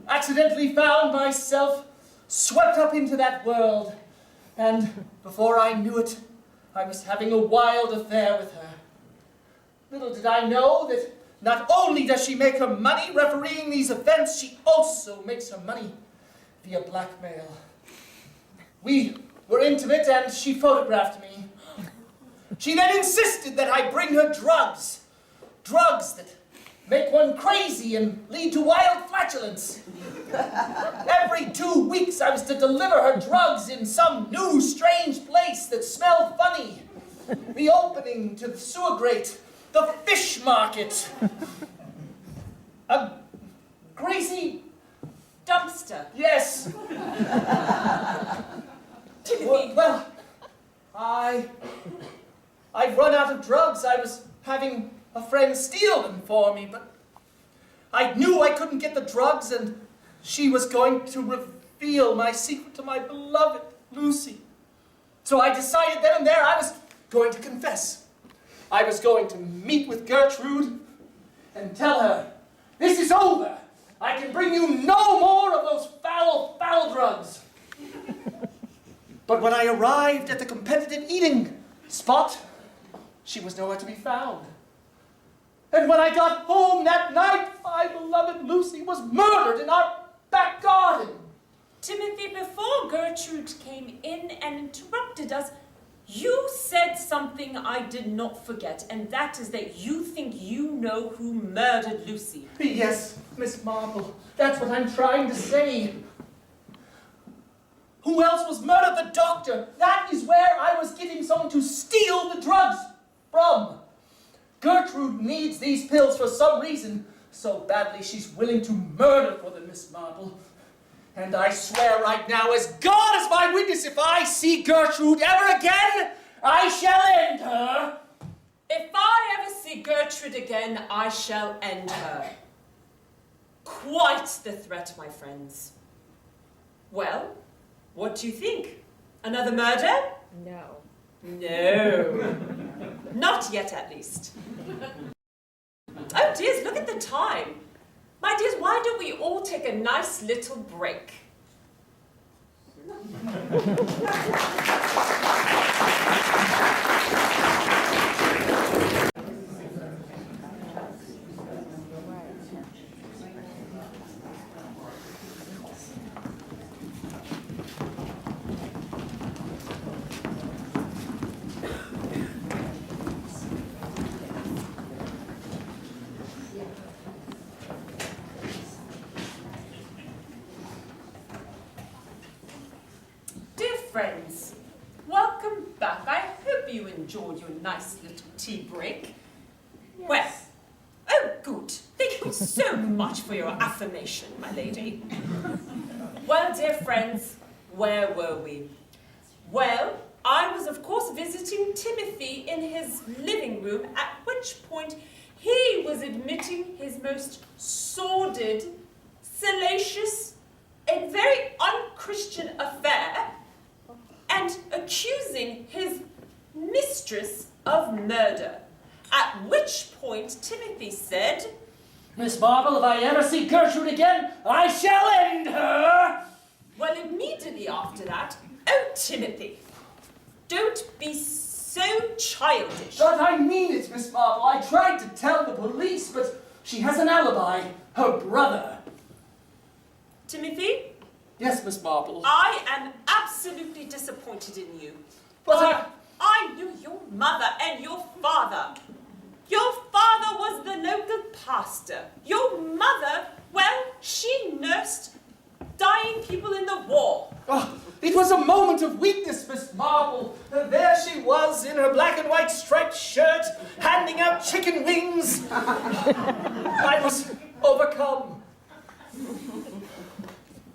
Speaker 5: accidentally found myself swept up into that world, and before I knew it, I was having a wild affair with her. Little did I know that not only does she make her money refereeing these events, she also makes her money via blackmail. We were intimate and she photographed me. She then insisted that I bring her drugs. Drugs that make one crazy and lead to wild flatulence. Every 2 weeks I was to deliver her drugs in some new strange place that smelled funny. The opening to the sewer grate, the fish market, a greasy
Speaker 1: dumpster.
Speaker 5: Yes. Well, I've run out of drugs. I was having a friend steal them for me, but I knew I couldn't get the drugs, and she was going to reveal my secret to my beloved Lucy. So I decided then and there I was going to confess. I was going to meet with Gertrude and tell her, this is over. I can bring you no more of those foul, foul drugs. But when I arrived at the competitive eating spot, she was nowhere to be found. And when I got home that night, my beloved Lucy was murdered in our back garden.
Speaker 1: Timothy, before Gertrude came in and interrupted us, you said something I did not forget, and that is that you think you know who murdered Lucy.
Speaker 5: Yes, Miss Marple, that's what I'm trying to say. Who else was murdered? The doctor. That is where I was getting someone to steal the drugs from. Gertrude needs these pills for some reason, so badly she's willing to murder for them, Miss Marple. And I swear right now, as God is my witness, if I see Gertrude ever again, I shall end her.
Speaker 1: If I ever see Gertrude again, I shall end her. Quite the threat, my friends. Well, what do you think? Another murder?
Speaker 13: No.
Speaker 1: No. Not yet, at least. Oh, dears, look at the time. My dears, why don't we all take a nice little break? Friends, welcome back. I hope you enjoyed your nice little tea break. Yes. Well, oh good. Thank you so much for your affirmation, my lady. Well, dear friends, where were we? Well, I was of course visiting Timothy in his living room, at which point he was admitting his most sordid, salacious, and very unchristian affair, and accusing his mistress of murder. At which point Timothy said,
Speaker 5: Miss Marple, if I ever see Gertrude again, I shall end her!
Speaker 1: Well, immediately after that, oh, Timothy, don't be so childish.
Speaker 5: But I mean it, Miss Marple. I tried to tell the police, but she has an alibi. Her brother.
Speaker 1: Timothy?
Speaker 5: Yes, Miss Marple.
Speaker 1: I am absolutely disappointed in you.
Speaker 5: But
Speaker 1: I knew your mother and your father. Your father was the local pastor. Your mother, well, she nursed dying people in the war.
Speaker 5: Oh, it was a moment of weakness, Miss Marple. There she was in her black and white striped shirt, handing out chicken wings. I was overcome.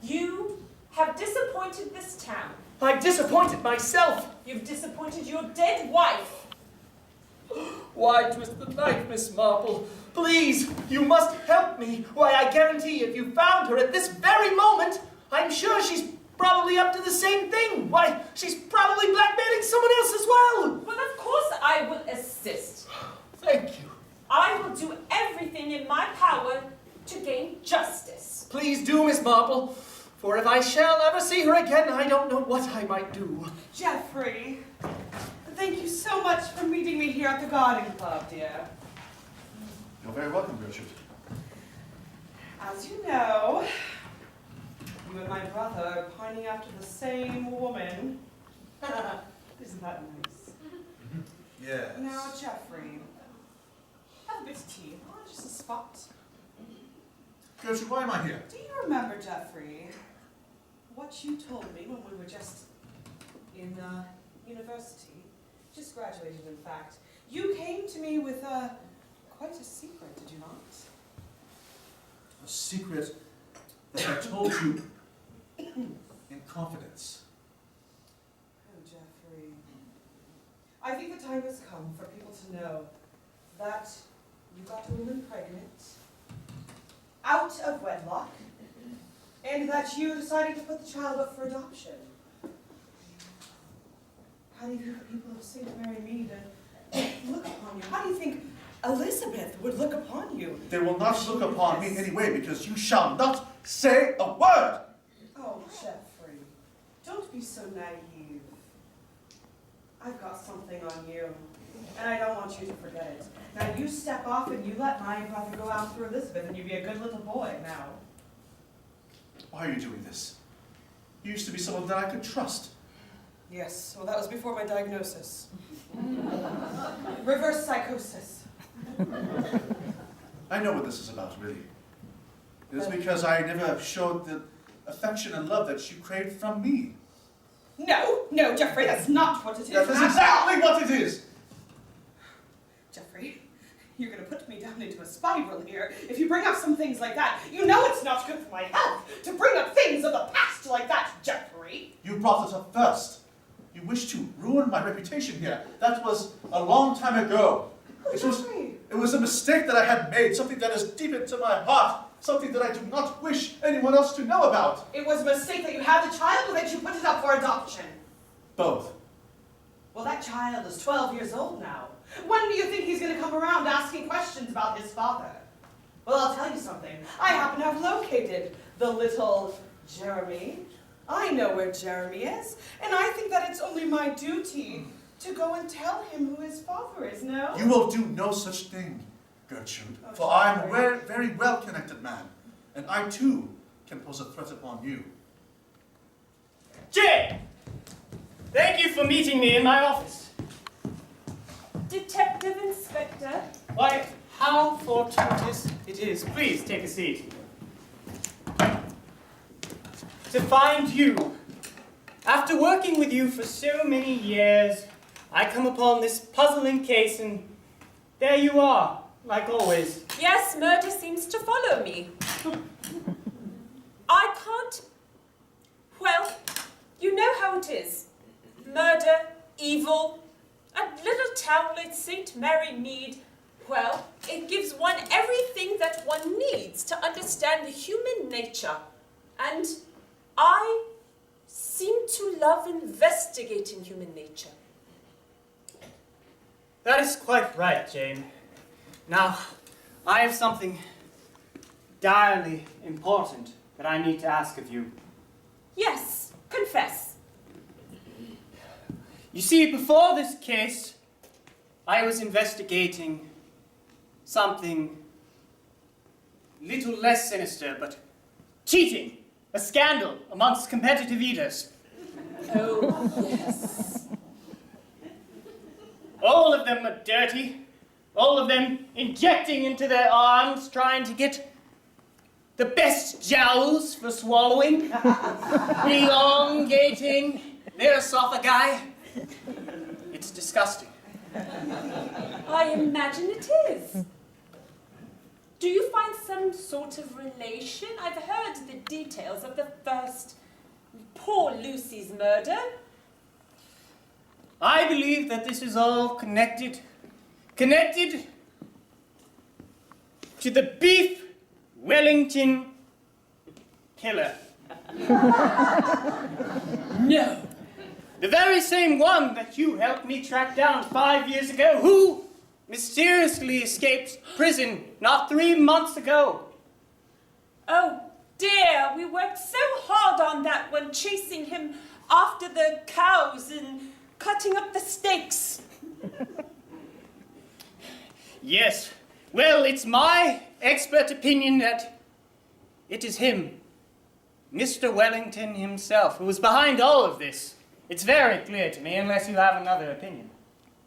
Speaker 1: You have disappointed this town.
Speaker 5: I've disappointed myself.
Speaker 1: You've disappointed your dead wife.
Speaker 5: Why twist the knife, Miss Marple? Please, you must help me. Why, I guarantee if you found her at this very moment, I'm sure she's probably up to the same thing. Why, she's probably blackmailing someone else as well.
Speaker 1: Well, of course I will assist.
Speaker 5: Thank you.
Speaker 1: I will do everything in my power to gain justice.
Speaker 5: Please do, Miss Marple. For if I shall ever see her again, I don't know what I might do.
Speaker 3: Geoffrey, thank you so much for meeting me here at the garden club, dear.
Speaker 9: You're very welcome, Gertrude.
Speaker 3: As you know, you and my brother are pining after the same woman. Isn't that nice?
Speaker 9: Yes.
Speaker 3: Now, Geoffrey, have a bit of tea. Oh, just a spot.
Speaker 9: Gertrude, why am I here?
Speaker 3: Do you remember, Geoffrey, what you told me when we were just in university? Just graduated, in fact. You came to me with quite a secret, did you not?
Speaker 9: A secret that I told you in confidence.
Speaker 3: Oh, Geoffrey. I think the time has come for people to know that you got a woman pregnant out of wedlock, and that you decided to put the child up for adoption. How do you think people have seen to marry Mead and look upon you? How do you think Elizabeth would look upon you.
Speaker 9: They will not look upon me anyway, because you shall not say a word.
Speaker 3: Oh, Jeffrey, don't be so naive. I've got something on you, and I don't want you to forget it. Now you step off and you let my brother go after Elizabeth, and you be a good little boy now.
Speaker 9: Why are you doing this? You used to be someone that I could trust.
Speaker 3: Yes, well that was before my diagnosis. Reverse psychosis.
Speaker 9: I know what this is about, really. It is because I never showed the affection and love that you craved from me.
Speaker 3: No, no, Jeffrey, that's not what it is.
Speaker 9: That is exactly what it is!
Speaker 3: Jeffrey, you're going to put me down into a spiral here. If you bring up some things like that, you know it's not good for my health to bring up things of the past like that, Jeffrey.
Speaker 9: You brought it up first. You wish to ruin my reputation here. That was a long time ago. It was a mistake that I had made, something that is deep into my heart, something that I do not wish anyone else to know about.
Speaker 3: It was a mistake that you had the child or that you put it up for adoption?
Speaker 9: Both.
Speaker 3: Well, that child is 12 years old now. When do you think he's going to come around asking questions about his father? Well, I'll tell you something. I happen to have located the little Jeremy. I know where Jeremy is, and I think that it's only my duty to go and tell him who his father is, no?
Speaker 9: You will do no such thing, Gertrude, for I am a very well-connected man, and I too can pose a threat upon you.
Speaker 12: Jane! Thank you for meeting me in my office.
Speaker 1: Detective Inspector.
Speaker 12: Why, how fortuitous it is. Please take a seat. To find you. After working with you for so many years, I come upon this puzzling case and there you are, like always.
Speaker 1: Yes, murder seems to follow me. I can't... Well, you know how it is. Murder, evil, a little town like St. Mary Mead. Well, it gives one everything that one needs to understand the human nature. And I seem to love investigating human nature.
Speaker 12: That is quite right, Jane. Now, I have something direly important that I need to ask of you.
Speaker 1: Yes, confess.
Speaker 12: You see, before this case, I was investigating something little less sinister, but cheating, a scandal amongst competitive eaters.
Speaker 1: Oh, yes.
Speaker 12: All of them are dirty, all of them injecting into their arms, trying to get the best jowls for swallowing, elongating their esophagi. It's disgusting.
Speaker 1: I imagine it is. Do you find some sort of relation? I've heard the details of the first poor Lucy's murder.
Speaker 12: I believe that this is all connected to the beef Wellington killer.
Speaker 1: No.
Speaker 12: The very same one that you helped me track down 5 years ago, who mysteriously escaped prison not 3 months ago.
Speaker 1: Oh dear, we worked so hard on that one, chasing him after the cows and cutting up the steaks.
Speaker 12: Yes, well, it's my expert opinion that it is him, Mr. Wellington himself, who was behind all of this. It's very clear to me, unless you have another opinion.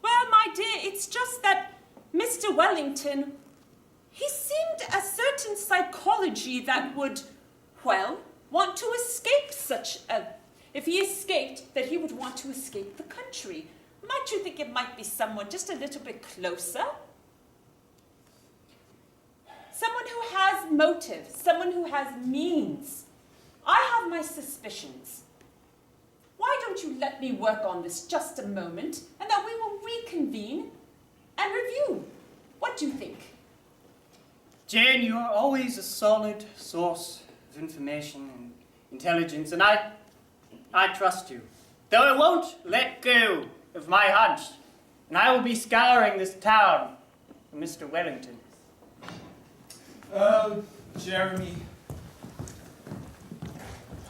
Speaker 1: Well, my dear, it's just that Mr. Wellington, he seemed a certain psychology that would, well, want to escape such a... If he escaped, that he would want to escape the country. Might you think it might be someone just a little bit closer? Someone who has motive, someone who has means. I have my suspicions. Why don't you let me work on this just a moment, and then we will reconvene and review. What do you think?
Speaker 12: Jane, you are always a solid source of information and intelligence, and I trust you. Though I won't let go of my hunch, and I will be scouring this town Mr. Wellington.
Speaker 10: Oh, Jeremy.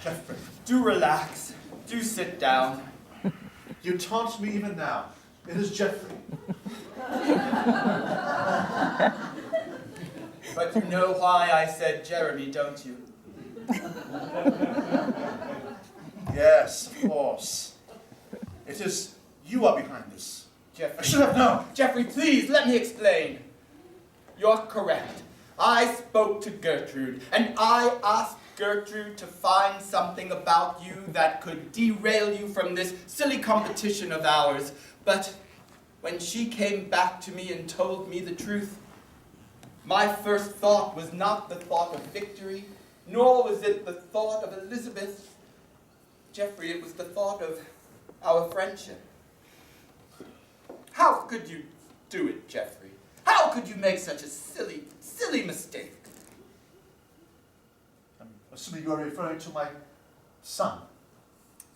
Speaker 9: Jeffrey,
Speaker 10: Do relax. Do sit down.
Speaker 9: you taunt me even now. It is Jeffrey.
Speaker 10: But you know why I said Jeremy, don't you?
Speaker 9: Yes, of course. It is you are behind this.
Speaker 10: Jeffrey.
Speaker 9: I should have known.
Speaker 10: Jeffrey, please, let me explain. You're correct. I spoke to Gertrude, and I asked Gertrude to find something about you that could derail you from this silly competition of ours. But when she came back to me and told me the truth, my first thought was not the thought of victory, nor was it the thought of Elizabeth. Jeffrey, it was the thought of our friendship. How could you do it, Jeffrey? How could you make such a silly, silly mistake?
Speaker 9: I'm assuming you are referring to my son.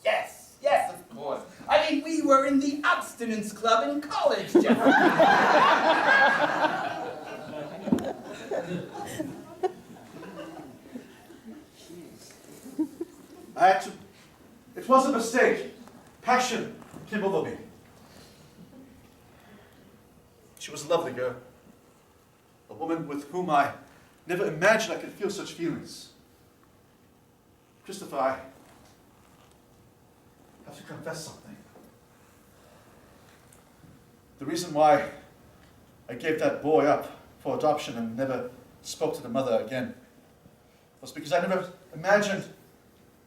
Speaker 10: Yes, yes, of course. I mean, we were in the abstinence club in college, Jeffrey.
Speaker 9: It was a mistake. Passion came over me. She was a lovely girl. A woman with whom I never imagined I could feel such feelings. Christopher, I have to confess something. The reason why I gave that boy up for adoption and never spoke to the mother again was because I never imagined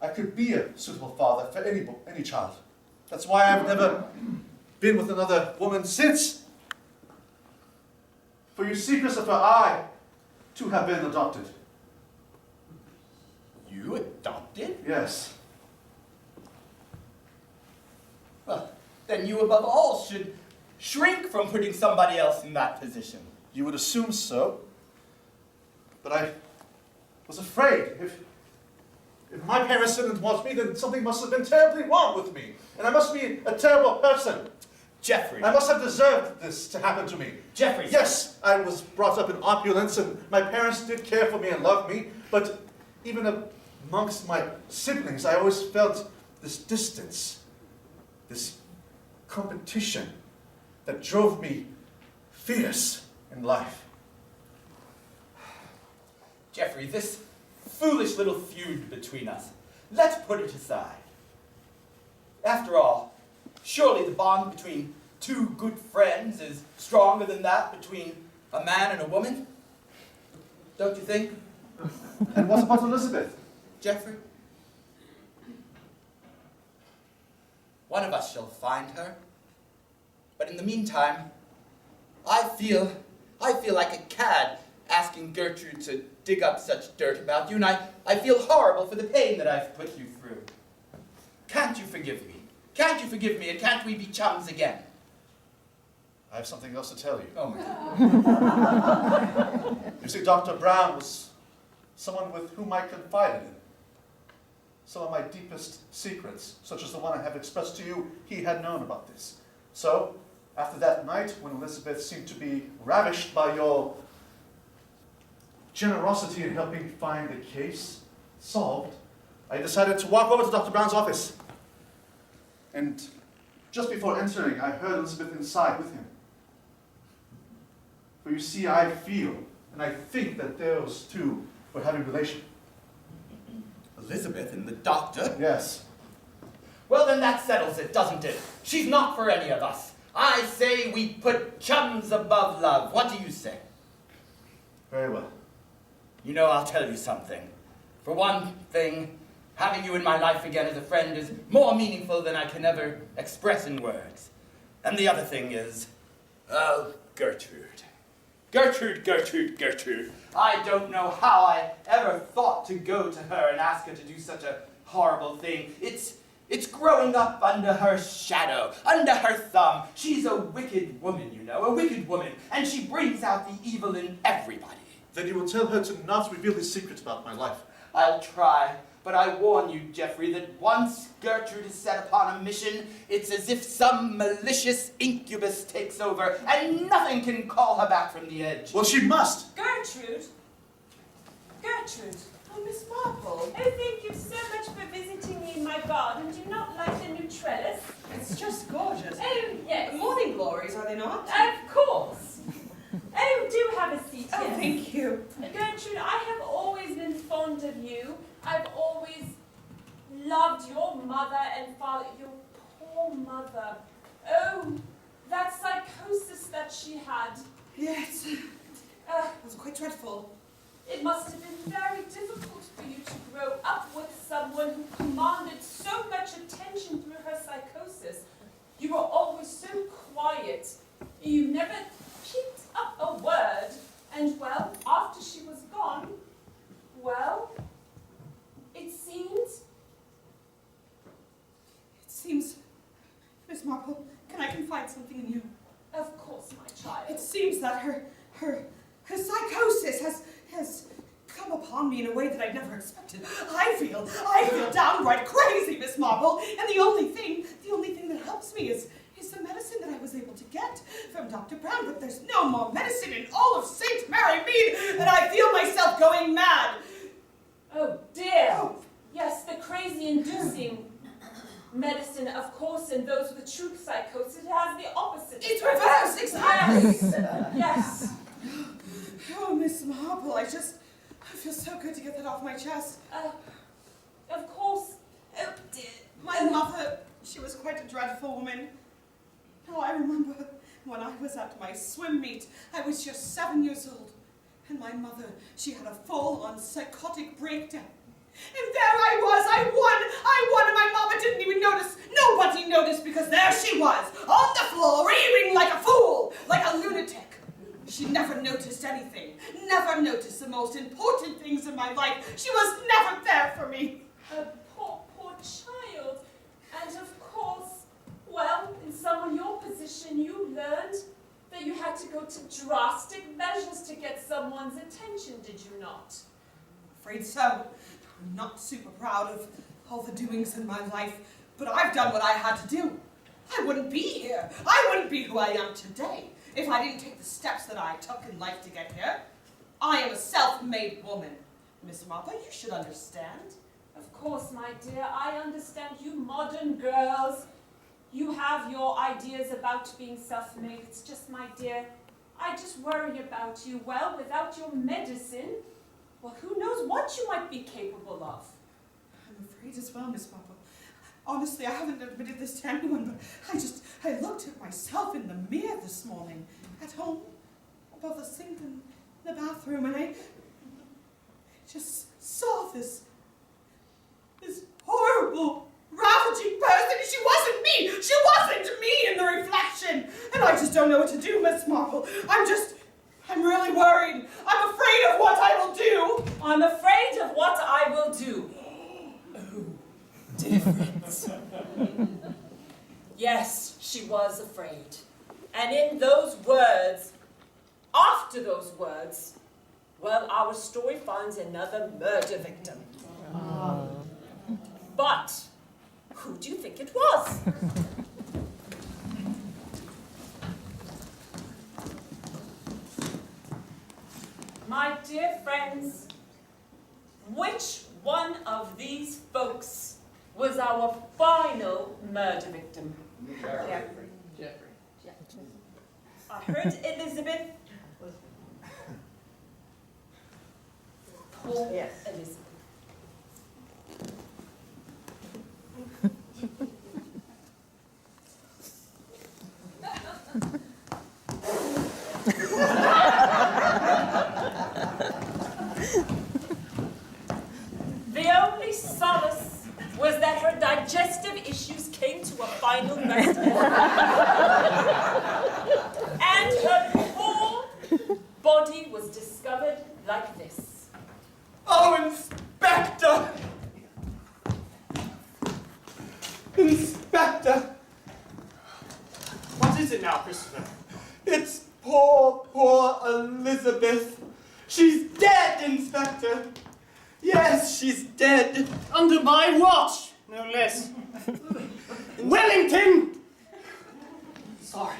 Speaker 9: I could be a suitable father for any child. That's why I've never been with another woman since. For you see, Christopher, I too have been adopted.
Speaker 10: You adopted?
Speaker 9: Yes.
Speaker 10: Well, then you above all should shrink from putting somebody else in that position.
Speaker 9: You would assume so. But I was afraid. If my parents didn't want me, then something must have been terribly wrong with me. And I must be a terrible person.
Speaker 10: Jeffrey.
Speaker 9: I must have deserved this to happen to me.
Speaker 10: Jeffrey.
Speaker 9: Yes, I was brought up in opulence, and my parents did care for me and love me, but even amongst my siblings, I always felt this distance, this competition that drove me fierce in life.
Speaker 10: Jeffrey, this foolish little feud between us, let's put it aside. After all, surely the bond between two good friends is stronger than that between a man and a woman? Don't you think?
Speaker 9: And what about Elizabeth?
Speaker 10: Jeffrey? One of us shall find her. But in the meantime, I feel like a cad asking Gertrude to dig up such dirt about you, and I feel horrible for the pain that I've put you through. Can't you forgive me? Can't you forgive me, and can't we be chums again?
Speaker 9: I have something else to tell you.
Speaker 10: Oh, my God.
Speaker 9: You see, Dr. Brown was someone with whom I confided in. Some of my deepest secrets, such as the one I have expressed to you, he had known about this. So, after that night, when Elizabeth seemed to be ravished by your generosity in helping find the case solved, I decided to walk over to Dr. Brown's office. And just before entering, I heard Elizabeth inside with him. For you see, I feel and I think that those two were having relation.
Speaker 10: Elizabeth and the doctor?
Speaker 9: Yes.
Speaker 10: Well, then that settles it, doesn't it? She's not for any of us. I say we put chums above love. What do you say?
Speaker 9: Very well.
Speaker 10: You know, I'll tell you something. For one thing, having you in my life again as a friend is more meaningful than I can ever express in words. And the other thing is, oh, Gertrude. Gertrude. I don't know how I ever thought to go to her and ask her to do such a horrible thing. It's growing up under her shadow, under her thumb. She's a wicked woman, you know, a wicked woman, and she brings out the evil in everybody.
Speaker 9: Then you will tell her to not reveal these secrets about my life.
Speaker 10: I'll try. But I warn you, Geoffrey, that once Gertrude is set upon a mission, it's as if some malicious incubus takes over, and nothing can call her back from the edge.
Speaker 9: Well, she must.
Speaker 1: Gertrude? Gertrude?
Speaker 3: Oh, Miss Marple.
Speaker 1: Oh, thank you so much for visiting me in my garden. Do you not like the new trellis?
Speaker 3: It's just gorgeous.
Speaker 1: Oh, yes.
Speaker 3: Morning glories, are they not?
Speaker 1: Of course. Oh, do have a seat
Speaker 3: Oh,
Speaker 1: here.
Speaker 3: thank you.
Speaker 1: Gertrude, I have always been fond of you. I've always loved your mother and father. Your poor mother. Oh, that psychosis that she had.
Speaker 3: Yes. It was quite dreadful.
Speaker 1: It must have been very difficult for you to grow up with someone who commanded so much attention through her psychosis. You were always so quiet. You never picked up a word. And, well, after she was gone, well, it
Speaker 3: seems, Miss Marple, can I confide something in you?
Speaker 1: Of course, my child.
Speaker 3: It seems that her psychosis has come upon me in a way that I'd never expected. I feel downright crazy, Miss Marple, and the only thing that helps me is the medicine that I was able to get from Dr. Brown, but there's no more medicine in all of St. Mary Mead, and I feel myself going mad.
Speaker 1: Oh, dear. Oh. Yes, the crazy-inducing medicine, of course, and those with truth psychosis, it has the opposite.
Speaker 3: It's reverse, exactly.
Speaker 1: Yes.
Speaker 3: Oh, Miss Marple, I feel so good to get that off my chest.
Speaker 1: Of course.
Speaker 3: Oh, dear. My mother, she was quite a dreadful woman. Oh, I remember when I was at my swim meet, I was just 7 years old, and my mother, she had a full-on psychotic breakdown. And there I won, and my mama didn't even notice. Nobody noticed because there she was, on the floor, raving like a fool, like a lunatic. She never noticed anything, never noticed the most important things in my life. She was never there for me.
Speaker 1: A poor child. And of course, well, in someone your position, you learned that you had to go to drastic measures to get someone's attention, did you not?
Speaker 3: I'm afraid so. I'm not super proud of all the doings in my life, but I've done what I had to do. I wouldn't be here. I wouldn't be who I am today if I didn't take the steps that I took in life to get here. I am a self-made woman. Miss Marple, you should understand.
Speaker 1: Of course, my dear, I understand you modern girls. You have your ideas about being self-made. It's just, my dear, I just worry about you. Well, without your medicine, well, who knows what you might be capable of.
Speaker 3: I'm afraid as well, Miss Marple. Honestly, I haven't admitted this to anyone, but I looked at myself in the mirror this morning at home, above the sink in the bathroom, and I just saw this horrible, ravaging person. She wasn't me! She wasn't me in the reflection! And I just don't know what to do, Miss Marple. I'm really worried. I'm afraid of what I will do.
Speaker 1: I'm afraid of what I will do. Oh, different. Yes, she was afraid. And in those words, after those words, well, our story finds another murder victim. But who do you think it was? My dear friends, which one of these folks was our final murder victim?
Speaker 8: Jeffrey.
Speaker 1: I heard Elizabeth. Poor Elizabeth. The only solace was that her digestive issues came to a final rest. And her poor body was discovered like this.
Speaker 10: Oh, Inspector! Inspector!
Speaker 12: What is it now, Christopher?
Speaker 10: It's poor Elizabeth. She's dead, Inspector. Yes, she's dead.
Speaker 12: Under my watch, no less. Wellington!
Speaker 10: Sorry.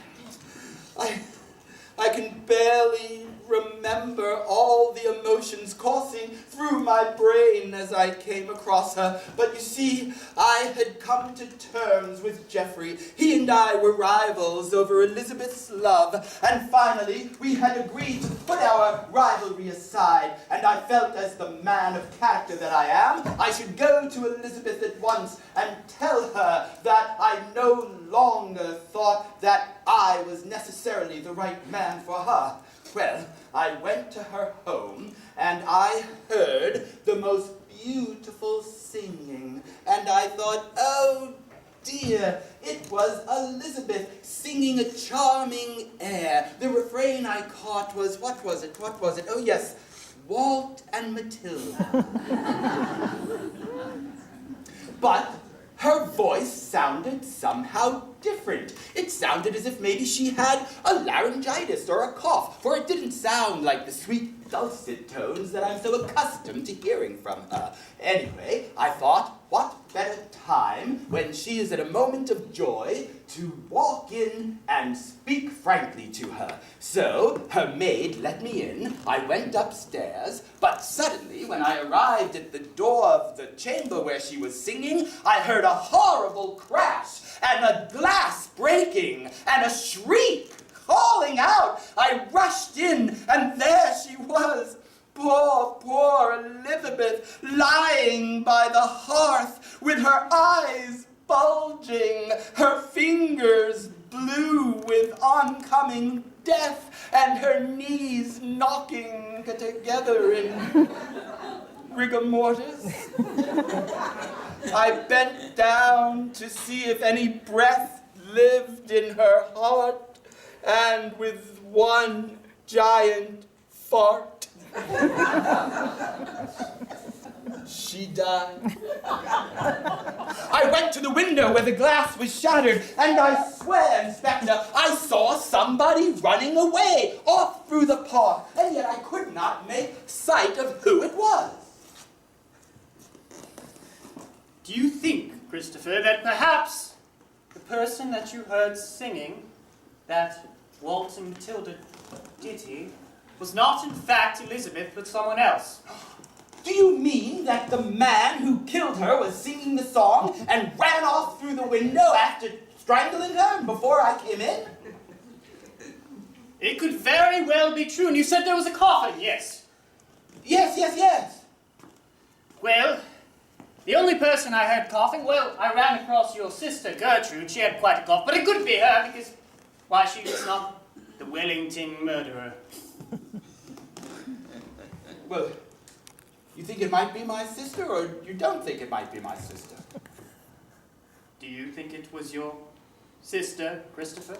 Speaker 10: I can barely remember all the emotions coursing through my brain as I came across her. But you see, I had come to terms with Geoffrey. He and I were rivals over Elizabeth's love, and finally we had agreed to put our rivalry aside, and I felt, as the man of character that I am, I should go to Elizabeth at once and tell her that I no longer thought that I was necessarily the right man for her. Well, I went to her home, and I heard the most beautiful singing, and I thought, oh dear, it was Elizabeth singing a charming air. The refrain I caught was, what was it? Oh yes, Walt and Matilda. But her voice sounded somehow different. It sounded as if maybe she had a laryngitis or a cough, for it didn't sound like the sweet, dulcet tones that I'm so accustomed to hearing from her. Anyway, I thought, what better time, when she is at a moment of joy, to walk in and speak frankly to her. So, her maid let me in, I went upstairs, but suddenly, when I arrived at the door of the chamber where she was singing, I heard a horrible crash, and a glass breaking, and a shriek calling out. I rushed in, and there she was, poor Elizabeth, lying by the hearth, with her eyes bulging, her fingers blue with oncoming death, and her knees knocking together in rigor mortis. I bent down to see if any breath lived in her heart, and with one giant fart, she died. I went to the window where the glass was shattered, and I swear, Inspector, I saw somebody running away off through the park, and yet I could not make sight of who it was.
Speaker 12: Do you think, Christopher, that perhaps the person that you heard singing that Walt and Matilda ditty was not in fact Elizabeth, but someone else?
Speaker 10: Do you mean that the man who killed her was singing the song and ran off through the window after strangling her before I came in?
Speaker 12: It could very well be true, and you said there was a coffin, yes?
Speaker 10: Yes.
Speaker 12: Well, the only person I heard coughing, well, I ran across your sister, Gertrude. She had quite a cough, but it could be her because, why, she was not the Wellington murderer.
Speaker 10: Well, you think it might be my sister, or you don't think it might be my sister?
Speaker 12: Do you think it was your sister, Christopher?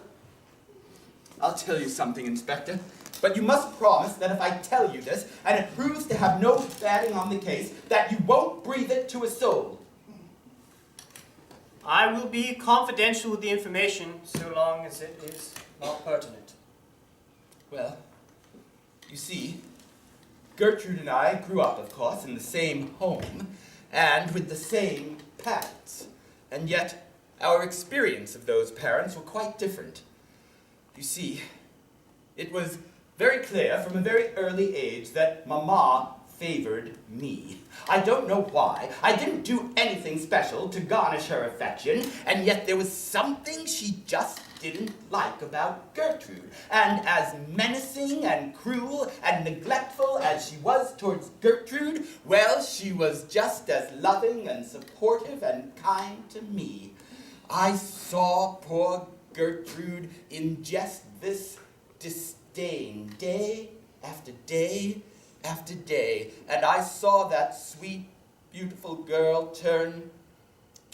Speaker 10: I'll tell you something, Inspector, but you must promise that if I tell you this, and it proves to have no bearing on the case, that you won't breathe it to a soul.
Speaker 12: I will be confidential with the information so long as it is not pertinent.
Speaker 10: Well, you see, Gertrude and I grew up, of course, in the same home, and with the same parents. And yet, our experience of those parents were quite different. You see, it was very clear from a very early age that Mama favored me. I don't know why. I didn't do anything special to garnish her affection, and yet there was something she just didn't like about Gertrude. And as menacing and cruel and neglectful as she was towards Gertrude, well, she was just as loving and supportive and kind to me. I saw poor Gertrude in just this disdain, day after day after day, and I saw that sweet, beautiful girl turn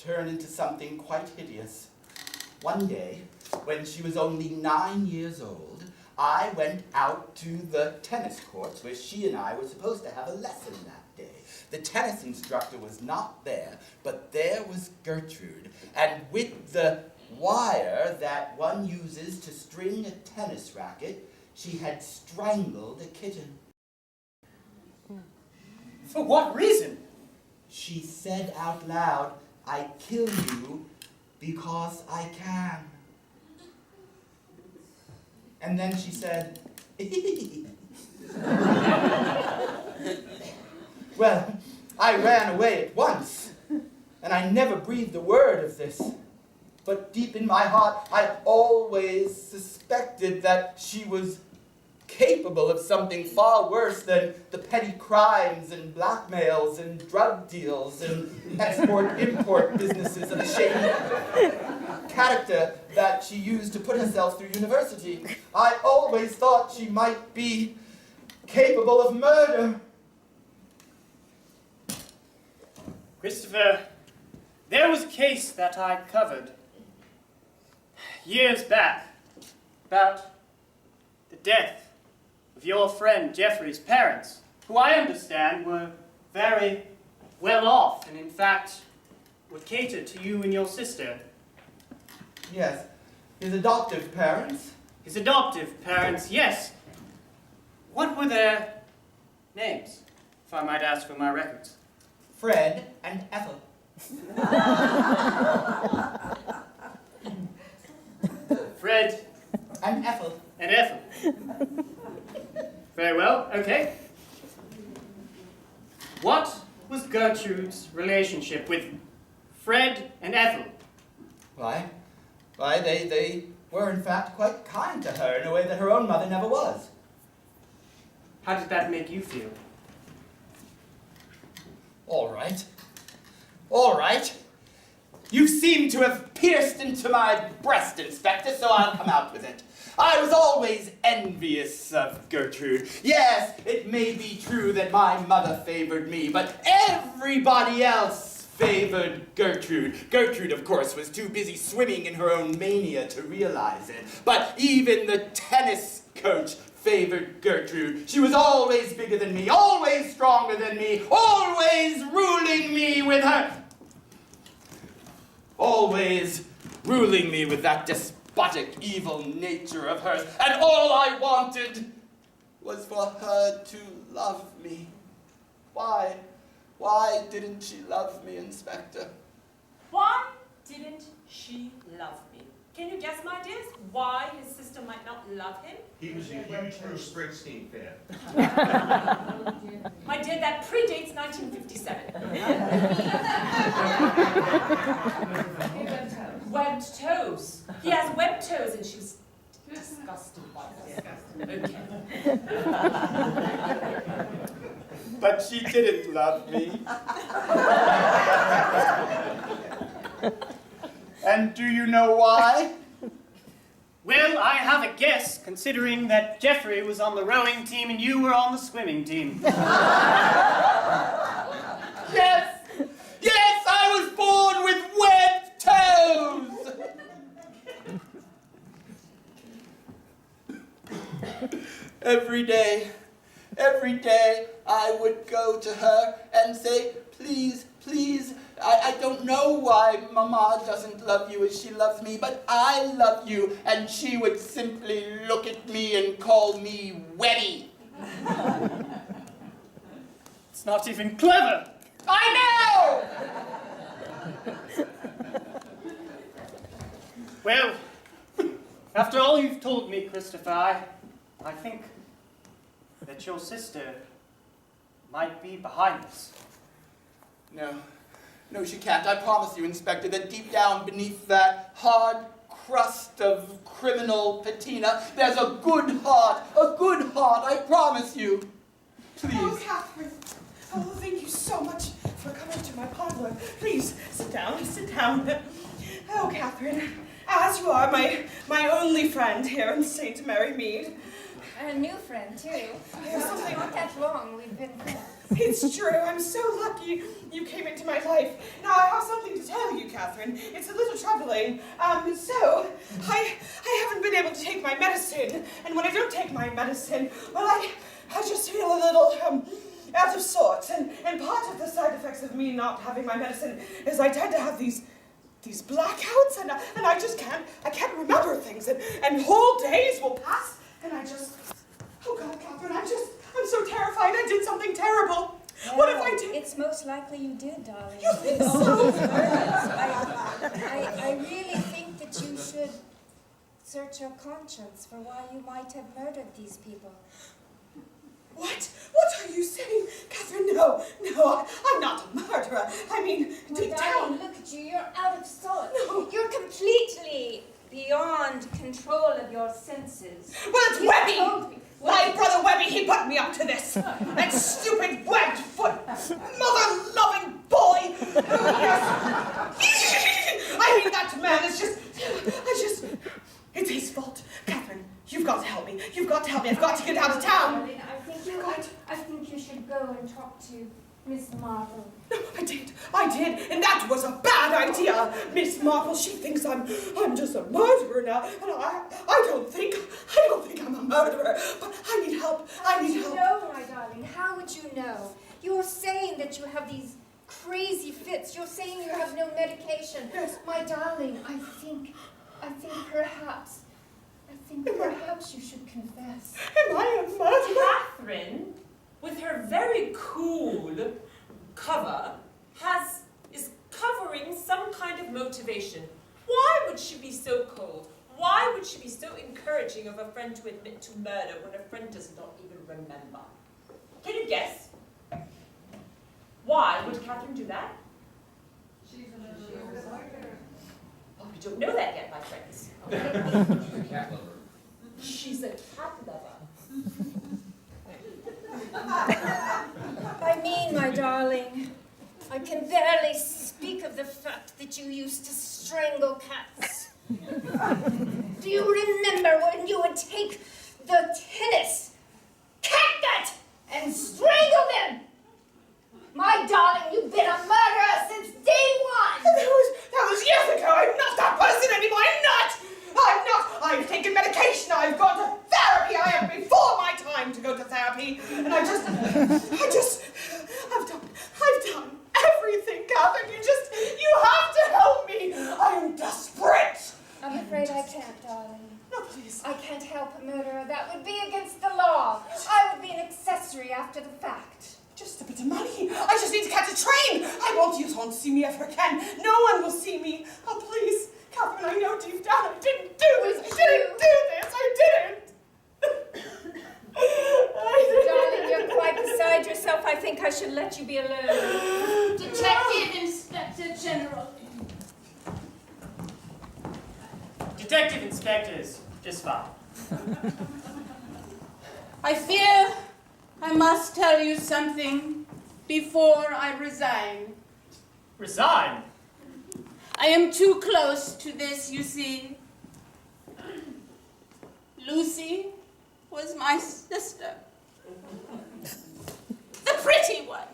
Speaker 10: into something quite hideous. One day, when she was only 9 years old, I went out to the tennis courts where she and I were supposed to have a lesson that day. The tennis instructor was not there, but there was Gertrude, and with the wire that one uses to string a tennis racket, she had strangled a kitten.
Speaker 12: For what reason?
Speaker 10: She said out loud, "I kill you because I can." And then she said, well, I ran away at once, and I never breathed a word of this. But deep in my heart, I always suspected that she was capable of something far worse than the petty crimes and blackmails and drug deals and export-import businesses of a shady character that she used to put herself through university. I always thought she might be capable of murder.
Speaker 12: Christopher, there was a case that I covered years back about the death of your friend Jeffrey's parents, who I understand were very well off and in fact would cater to you and your sister.
Speaker 10: Yes, his adoptive parents.
Speaker 12: His adoptive parents, yes. What were their names, if I might ask for my records?
Speaker 10: Fred and Ethel.
Speaker 12: Fred
Speaker 10: and Ethel.
Speaker 12: And Ethel. Very well, okay. What was Gertrude's relationship with Fred and Ethel?
Speaker 10: Why, they were in fact quite kind to her in a way that her own mother never was.
Speaker 12: How did that make you feel?
Speaker 10: All right. All right. You seem to have pierced into my breast, Inspector, so I'll come out with it. I was always envious of Gertrude. Yes, it may be true that my mother favored me, but everybody else favored Gertrude. Gertrude, of course, was too busy swimming in her own mania to realize it. But even the tennis coach favored Gertrude. She was always bigger than me, always stronger than me, always ruling me with her. Always ruling me with that despotic, evil nature of hers. And all I wanted was for her to love me. Why? Why didn't she love me, Inspector?
Speaker 1: Why didn't she love me? Can you guess, my dears, why his sister might not love him?
Speaker 4: He was a huge Bruce Springsteen fan.
Speaker 1: My dear, that predates 1957. Webbed toes. He has webbed toes, and she's disgusted by this. Okay.
Speaker 10: But she didn't love me. And do you know why?
Speaker 12: Well, I have a guess, considering that Jeffrey was on the rowing team and you were on the swimming team.
Speaker 10: Yes! Yes, I was born with webbed toes! Every day, I would go to her and say, please, please, I don't know why Mama doesn't love you as she loves me, but I love you. And she would simply look at me and call me Webby.
Speaker 12: It's not even clever.
Speaker 10: I know!
Speaker 12: Well, after all you've told me, Christopher, I think that your sister might be behind this.
Speaker 10: No, she can't. I promise you, Inspector, that deep down beneath that hard crust of criminal patina, there's a good heart, I promise you. Please.
Speaker 3: Oh, Catherine. Oh, thank you so much for coming to my parlor. Please, sit down. Oh, Catherine, as you are my only friend here in St. Mary Mead.
Speaker 2: A new friend, too.
Speaker 3: There's something...
Speaker 2: Not that long we've been friends.
Speaker 3: It's true. I'm so lucky you came into my life. Now, I have something to tell you, Catherine. It's a little troubling. So, I haven't been able to take my medicine. And when I don't take my medicine, well, I just feel a little, out of sorts. And part of the side effects of me not having my medicine is I tend to have these blackouts, and I just can't remember things. And whole days will pass, and I just... Oh, God, Catherine, I'm so terrified I did something terrible. What if I
Speaker 2: it's most likely you did, darling.
Speaker 3: You think so?
Speaker 2: I really think that you should search your conscience for why you might have murdered these people.
Speaker 3: What? What are you saying? Catherine, no, I'm not a murderer. I mean, deep
Speaker 2: Darling,
Speaker 3: down.
Speaker 2: look at you. You're out of sorts.
Speaker 3: No.
Speaker 2: You're completely beyond control of your senses.
Speaker 3: Well, it's
Speaker 2: You
Speaker 3: Webby!
Speaker 2: told me.
Speaker 3: My brother Webby, he put me up to this. That stupid webbed foot, mother-loving boy. I mean, that man is just, it's his fault. Catherine, you've got to help me. You've got to help me. I've got to get out of town.
Speaker 2: Darling, I think you should go and talk to Miss Marple.
Speaker 3: No, I did, and that was a bad idea. Miss Marple, she thinks I'm just a murderer now, and I don't think I'm a murderer, but I need help.
Speaker 2: How would you know, my darling? How would you know? You're saying that you have these crazy fits. You're saying you have no medication.
Speaker 3: Yes.
Speaker 2: My darling, I think perhaps you should confess.
Speaker 3: Am I a murderer?
Speaker 1: Catherine, with her very cool cover, is covering some kind of motivation. Why would she be so cold? Why would she be so encouraging of a friend to admit to murder when a friend does not even remember? Can you guess? Why would Catherine do that? Oh, you don't know that yet, my friends.
Speaker 8: She's a cat lover.
Speaker 1: She's a cat lover.
Speaker 2: I mean, my darling, I can barely speak of the fact that you used to strangle cats. Do you remember when you would take the tennis catgut and strangle them? My darling, you've been a murderer since day one.
Speaker 3: That was years ago. I'm not that person anymore. I'm not. I've taken medication. I've gone to therapy. I am before my time to go to therapy. And I've done everything, Catherine. You have to help me. I am desperate.
Speaker 2: I'm afraid I can't, darling.
Speaker 3: No, please.
Speaker 2: I can't help a murderer. That would be against the law. I would be an accessory after the fact.
Speaker 3: Just a bit of money. I just need to catch a train. You won't see me ever again. No one will see me. Oh, please. Catherine, I know deep down I didn't do this. I didn't do this. I didn't.
Speaker 2: Darling, you're quite beside yourself. I think I should let you be alone.
Speaker 6: Detective Inspector General.
Speaker 12: Detective inspectors, just fine.
Speaker 6: I fear I must tell you something before I resign.
Speaker 12: Resign?
Speaker 6: I am too close to this, you see. Lucy was my sister. The pretty one.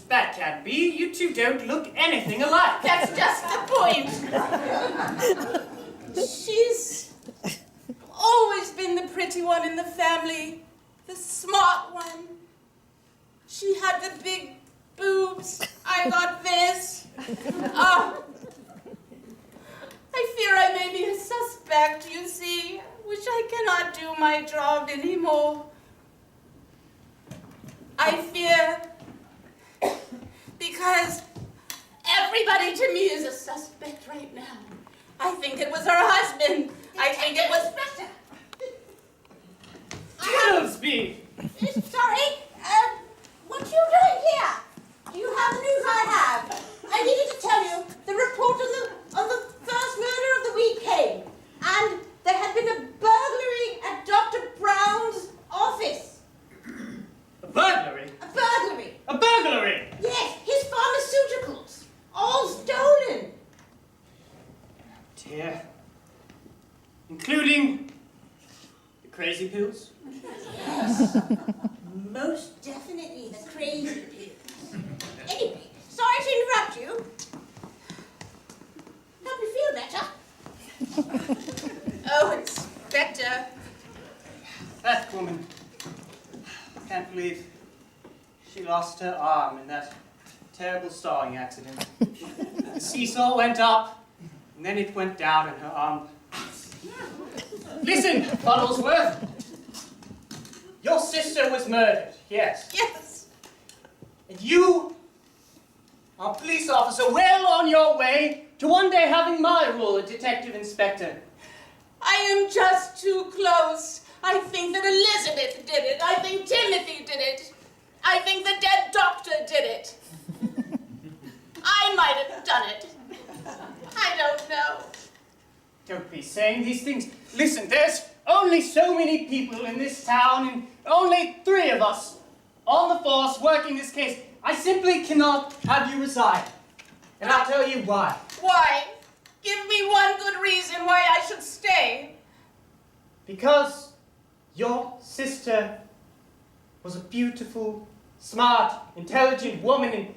Speaker 12: That can't be. You two don't look anything alike.
Speaker 6: That's just the point. She's always been the pretty one in the family, the smart one. She had the big boobs. I got this. I fear I may be a suspect, you see, which I cannot do my job anymore. I fear because everybody to me is a suspect right now. I think it was her husband. I think it was...
Speaker 12: Gillespie!
Speaker 7: Sorry, what are you doing here? Do you have the news I have? I needed to tell you the report on the first murder of the week came, and there had been a burglary at Dr. Brown's office.
Speaker 12: A burglary?
Speaker 7: A burglary.
Speaker 12: A burglary?
Speaker 7: Yes, his pharmaceuticals, all stolen.
Speaker 12: Dear. Including the crazy pills?
Speaker 7: Yes, most definitely the crazy pills. Anyway, sorry to interrupt you. Hope you feel better.
Speaker 6: Oh, it's better.
Speaker 12: That woman. I can't believe she lost her arm in that terrible sawing accident. The seesaw went up, and then it went down, and her arm... Listen, Buttlesworth! Your sister was murdered, yes.
Speaker 6: Yes.
Speaker 12: And you are a police officer well on your way to one day having my role as detective inspector.
Speaker 6: I am just too close. I think that Elizabeth did it. I think Timothy did it. I think the dead doctor did it. I might have done it. I don't know.
Speaker 12: Don't be saying these things. Listen, there's only so many people in this town and only 3 of us on the force working this case. I simply cannot have you resign. And I'll tell you why.
Speaker 6: Why? Give me one good reason why I should stay.
Speaker 12: Because your sister was a beautiful, smart, intelligent woman, and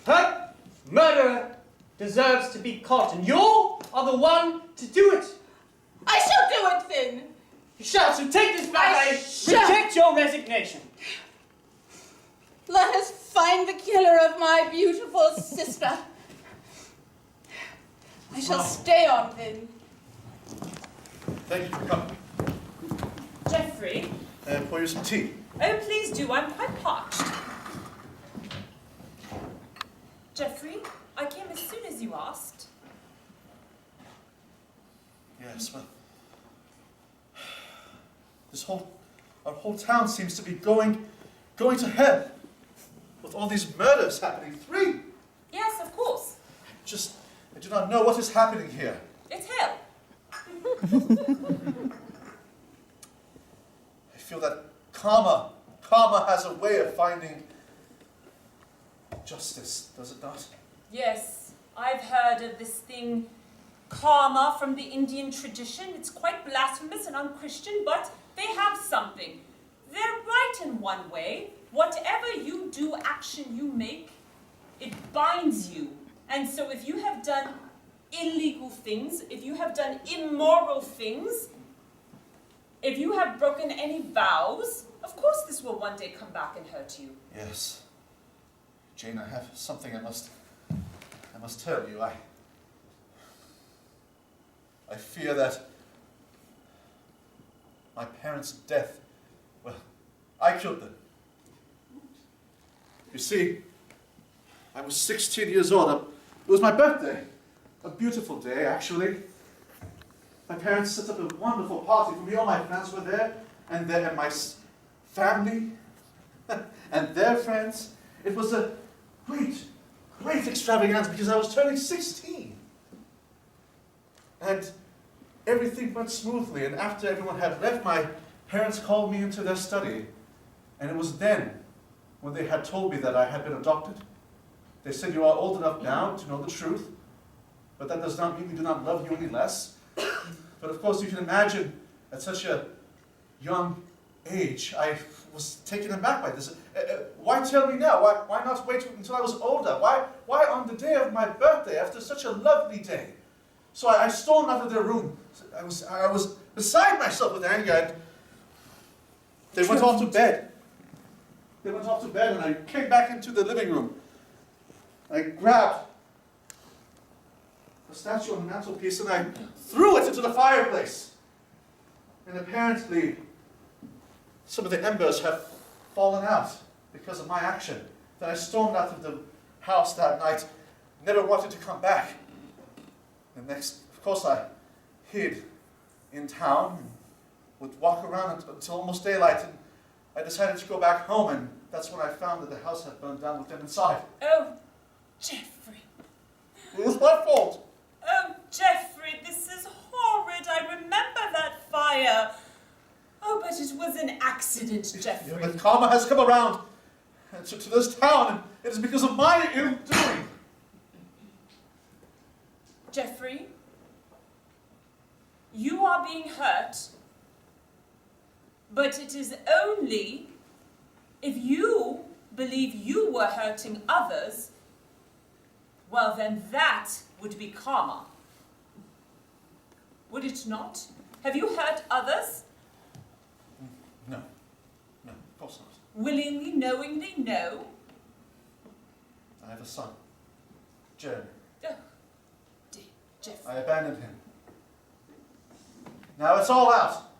Speaker 12: her murderer deserves to be caught, and you are the one to do it.
Speaker 6: I shall do it then.
Speaker 12: You shall, so take this back. I reject your resignation.
Speaker 6: Let us find the killer of my beautiful sister. I shall stay on then.
Speaker 9: Thank you for coming.
Speaker 1: Geoffrey?
Speaker 9: Pour you some tea.
Speaker 1: Oh, please do. I'm quite parched. Geoffrey, I came as soon as you asked.
Speaker 9: Yes, well, our whole town seems to be going to hell with all these murders happening. 3.
Speaker 1: Yes, of course.
Speaker 9: I do not know what is happening here.
Speaker 1: It's hell.
Speaker 9: I feel that karma has a way of finding justice, does it not?
Speaker 1: Yes, I've heard of this thing, karma, from the Indian tradition. It's quite blasphemous and unchristian, but they have something. They're right in one way. Whatever you do, action you make, it binds you. And so if you have done illegal things, if you have done immoral things, if you have broken any vows, of course this will one day come back and hurt you.
Speaker 9: Yes. Jane, I have something I must tell you. I fear that my parents' death, well, I killed them. You see, I was 16 years old. It was my birthday. A beautiful day, actually. My parents set up a wonderful party for me. All my friends were there, and my family, and their friends. It was a great extravaganza because I was turning 16. And everything went smoothly, and after everyone had left, my parents called me into their study. And it was then, when they had told me that I had been adopted. They said, "You are old enough now to know the truth, but that does not mean we do not love you any less." But of course, you can imagine, at such a young age, I was taken aback by this. Why tell me now? Why not wait until I was older? Why on the day of my birthday, after such a lovely day? So I stormed out of their room. I was beside myself with anger, and they went off to bed. And I came back into the living room. I grabbed a statue on the mantelpiece and I threw it into the fireplace. And apparently, some of the embers have fallen out because of my action. Then I stormed out of the house that night, never wanted to come back. And next, of course, I hid in town and would walk around until almost daylight. And I decided to go back home, and that's when I found that the house had burned down with them inside.
Speaker 1: Oh, Geoffrey.
Speaker 9: It was my fault.
Speaker 1: Oh, Geoffrey, this is horrid. I remember that fire. Oh, but it was an accident, Geoffrey.
Speaker 9: But karma has come around to this town, and it is because of my ill-doing.
Speaker 1: Geoffrey, you are being hurt, but it is only if you believe you were hurting others, well then that would be karma. Would it not? Have you hurt others?
Speaker 9: No, of course not.
Speaker 1: Willingly, knowingly, no.
Speaker 9: I have a son, Jeremy.
Speaker 1: Oh, dear Geoffrey.
Speaker 9: I abandoned him. Now it's all out.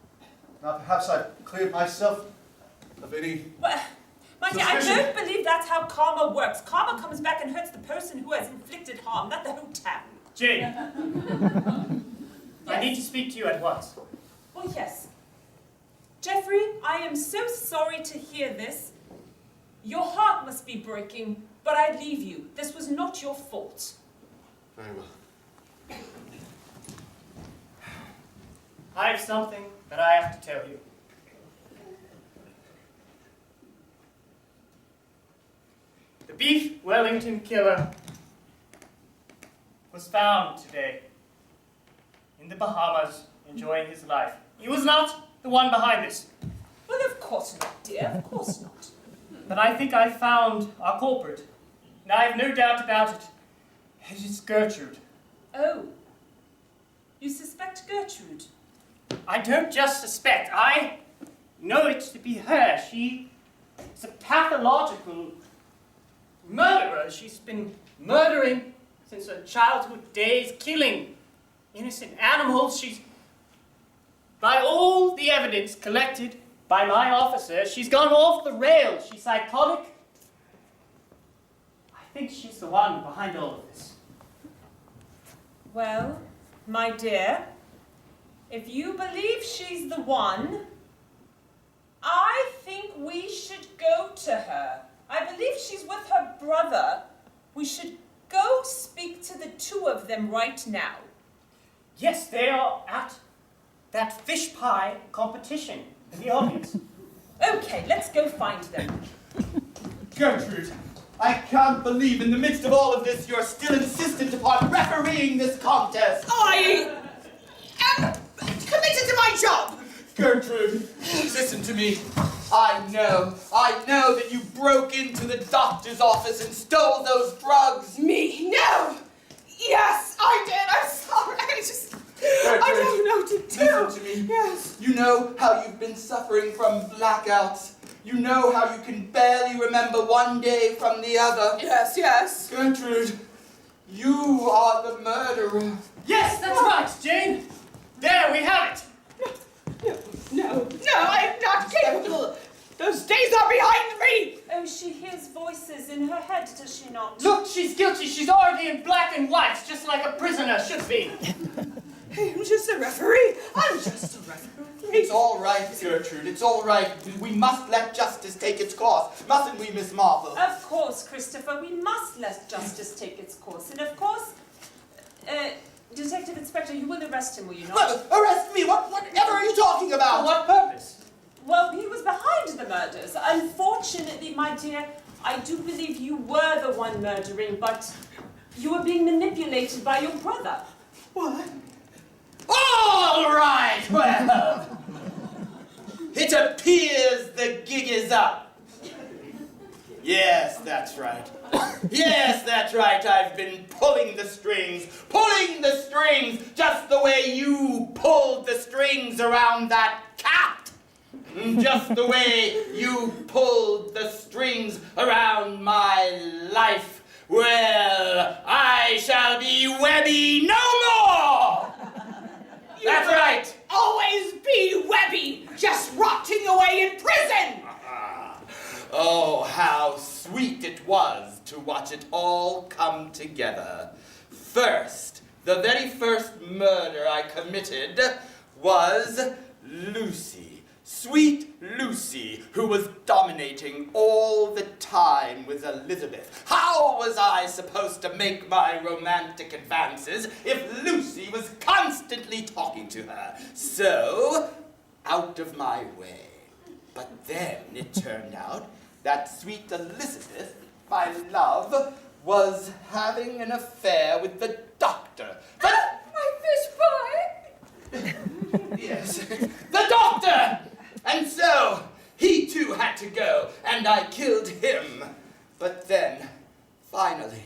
Speaker 9: Now perhaps I've cleared myself of any...
Speaker 1: Well, My dear, I don't believe that's how karma works. Karma comes back and hurts the person who has inflicted harm, not the whole town.
Speaker 12: Jane,
Speaker 1: Yes.
Speaker 12: I need to speak to you at once.
Speaker 1: Oh, yes. Jeffrey, I am so sorry to hear this. Your heart must be breaking, but I leave you. This was not your fault.
Speaker 11: Very well.
Speaker 12: I have something that I have to tell you. The beef Wellington killer was found today in the Bahamas enjoying his life. He was not the one behind this.
Speaker 1: Well, of course not, dear. Of course not.
Speaker 12: But I think I found our culprit. And I have no doubt about it. It is Gertrude.
Speaker 1: Oh. You suspect Gertrude?
Speaker 12: I don't just suspect. I know it to be her. She is a pathological murderer. She's been murdering since her childhood days, killing innocent animals. She's, by all the evidence collected by my officer, she's gone off the rails. She's psychotic. I think she's the one behind all of this.
Speaker 1: Well, my dear, if you believe she's the one, I think we should go to her. I believe she's with her brother. We should go speak to the two of them right now.
Speaker 12: Yes, they are at that fish pie competition in the audience.
Speaker 1: Okay, let's go find them.
Speaker 10: Gertrude, I can't believe in the midst of all of this you're still insistent upon refereeing this contest.
Speaker 7: I am committed to my job.
Speaker 10: Gertrude, listen to me. I know that you broke into the doctor's office and stole those drugs.
Speaker 7: Me? No. Yes, I did. I'm sorry. I don't know what to do.
Speaker 10: Listen to me.
Speaker 7: Yes.
Speaker 10: You know how you've been suffering from blackouts. You know how you can barely remember one day from the other.
Speaker 7: Yes, yes.
Speaker 10: Gertrude, you are the murderer.
Speaker 12: Yes, that's right, Jane. There, we have it.
Speaker 7: No, I'm not capable. Those days are behind me.
Speaker 1: Oh, she hears voices in her head, does she not?
Speaker 12: Look, she's guilty. She's already in black and white, just like a prisoner should be.
Speaker 7: I'm just a referee. I'm just a referee.
Speaker 10: It's all right, Gertrude. It's all right. We must let justice take its course. Mustn't we, Miss Marple?
Speaker 1: Of course, Christopher, we must let justice take its course. And of course, Detective Inspector, you will arrest him, will you not?
Speaker 10: Well, arrest me? Whatever are you talking about?
Speaker 12: For what purpose?
Speaker 1: Well, he was behind the murders. Unfortunately, my dear, I do believe you were the one murdering, but you were being manipulated by your brother.
Speaker 10: What? All right, well, it appears the gig is up. Yes, that's right. Yes, that's right. I've been pulling the strings, just the way you pulled the strings around that cat. Just the way you pulled the strings around my life. Well, I shall be Webby no more! That's right!
Speaker 7: Always be Webby, just rotting away in prison!
Speaker 10: Oh, how sweet it was to watch it all come together. First, the very first murder I committed was Lucy. Sweet Lucy, who was dominating all the time with Elizabeth. How was I supposed to make my romantic advances if Lucy was constantly talking to her? So, out of my way. But then it turned out that sweet Elizabeth, my love, was having an affair with the doctor.
Speaker 2: My fish pie!
Speaker 10: Yes, the doctor! And so, he too had to go, and I killed him. But then, finally,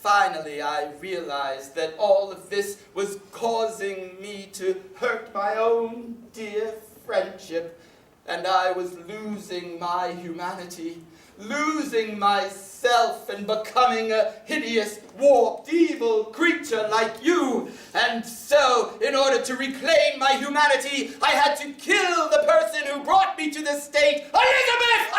Speaker 10: I realized that all of this was causing me to hurt my own dear friendship, and I was losing my humanity, losing myself and becoming a hideous, warped, evil creature like you. And so, in order to reclaim my humanity, I had to kill the person who brought me to this state, Elizabeth!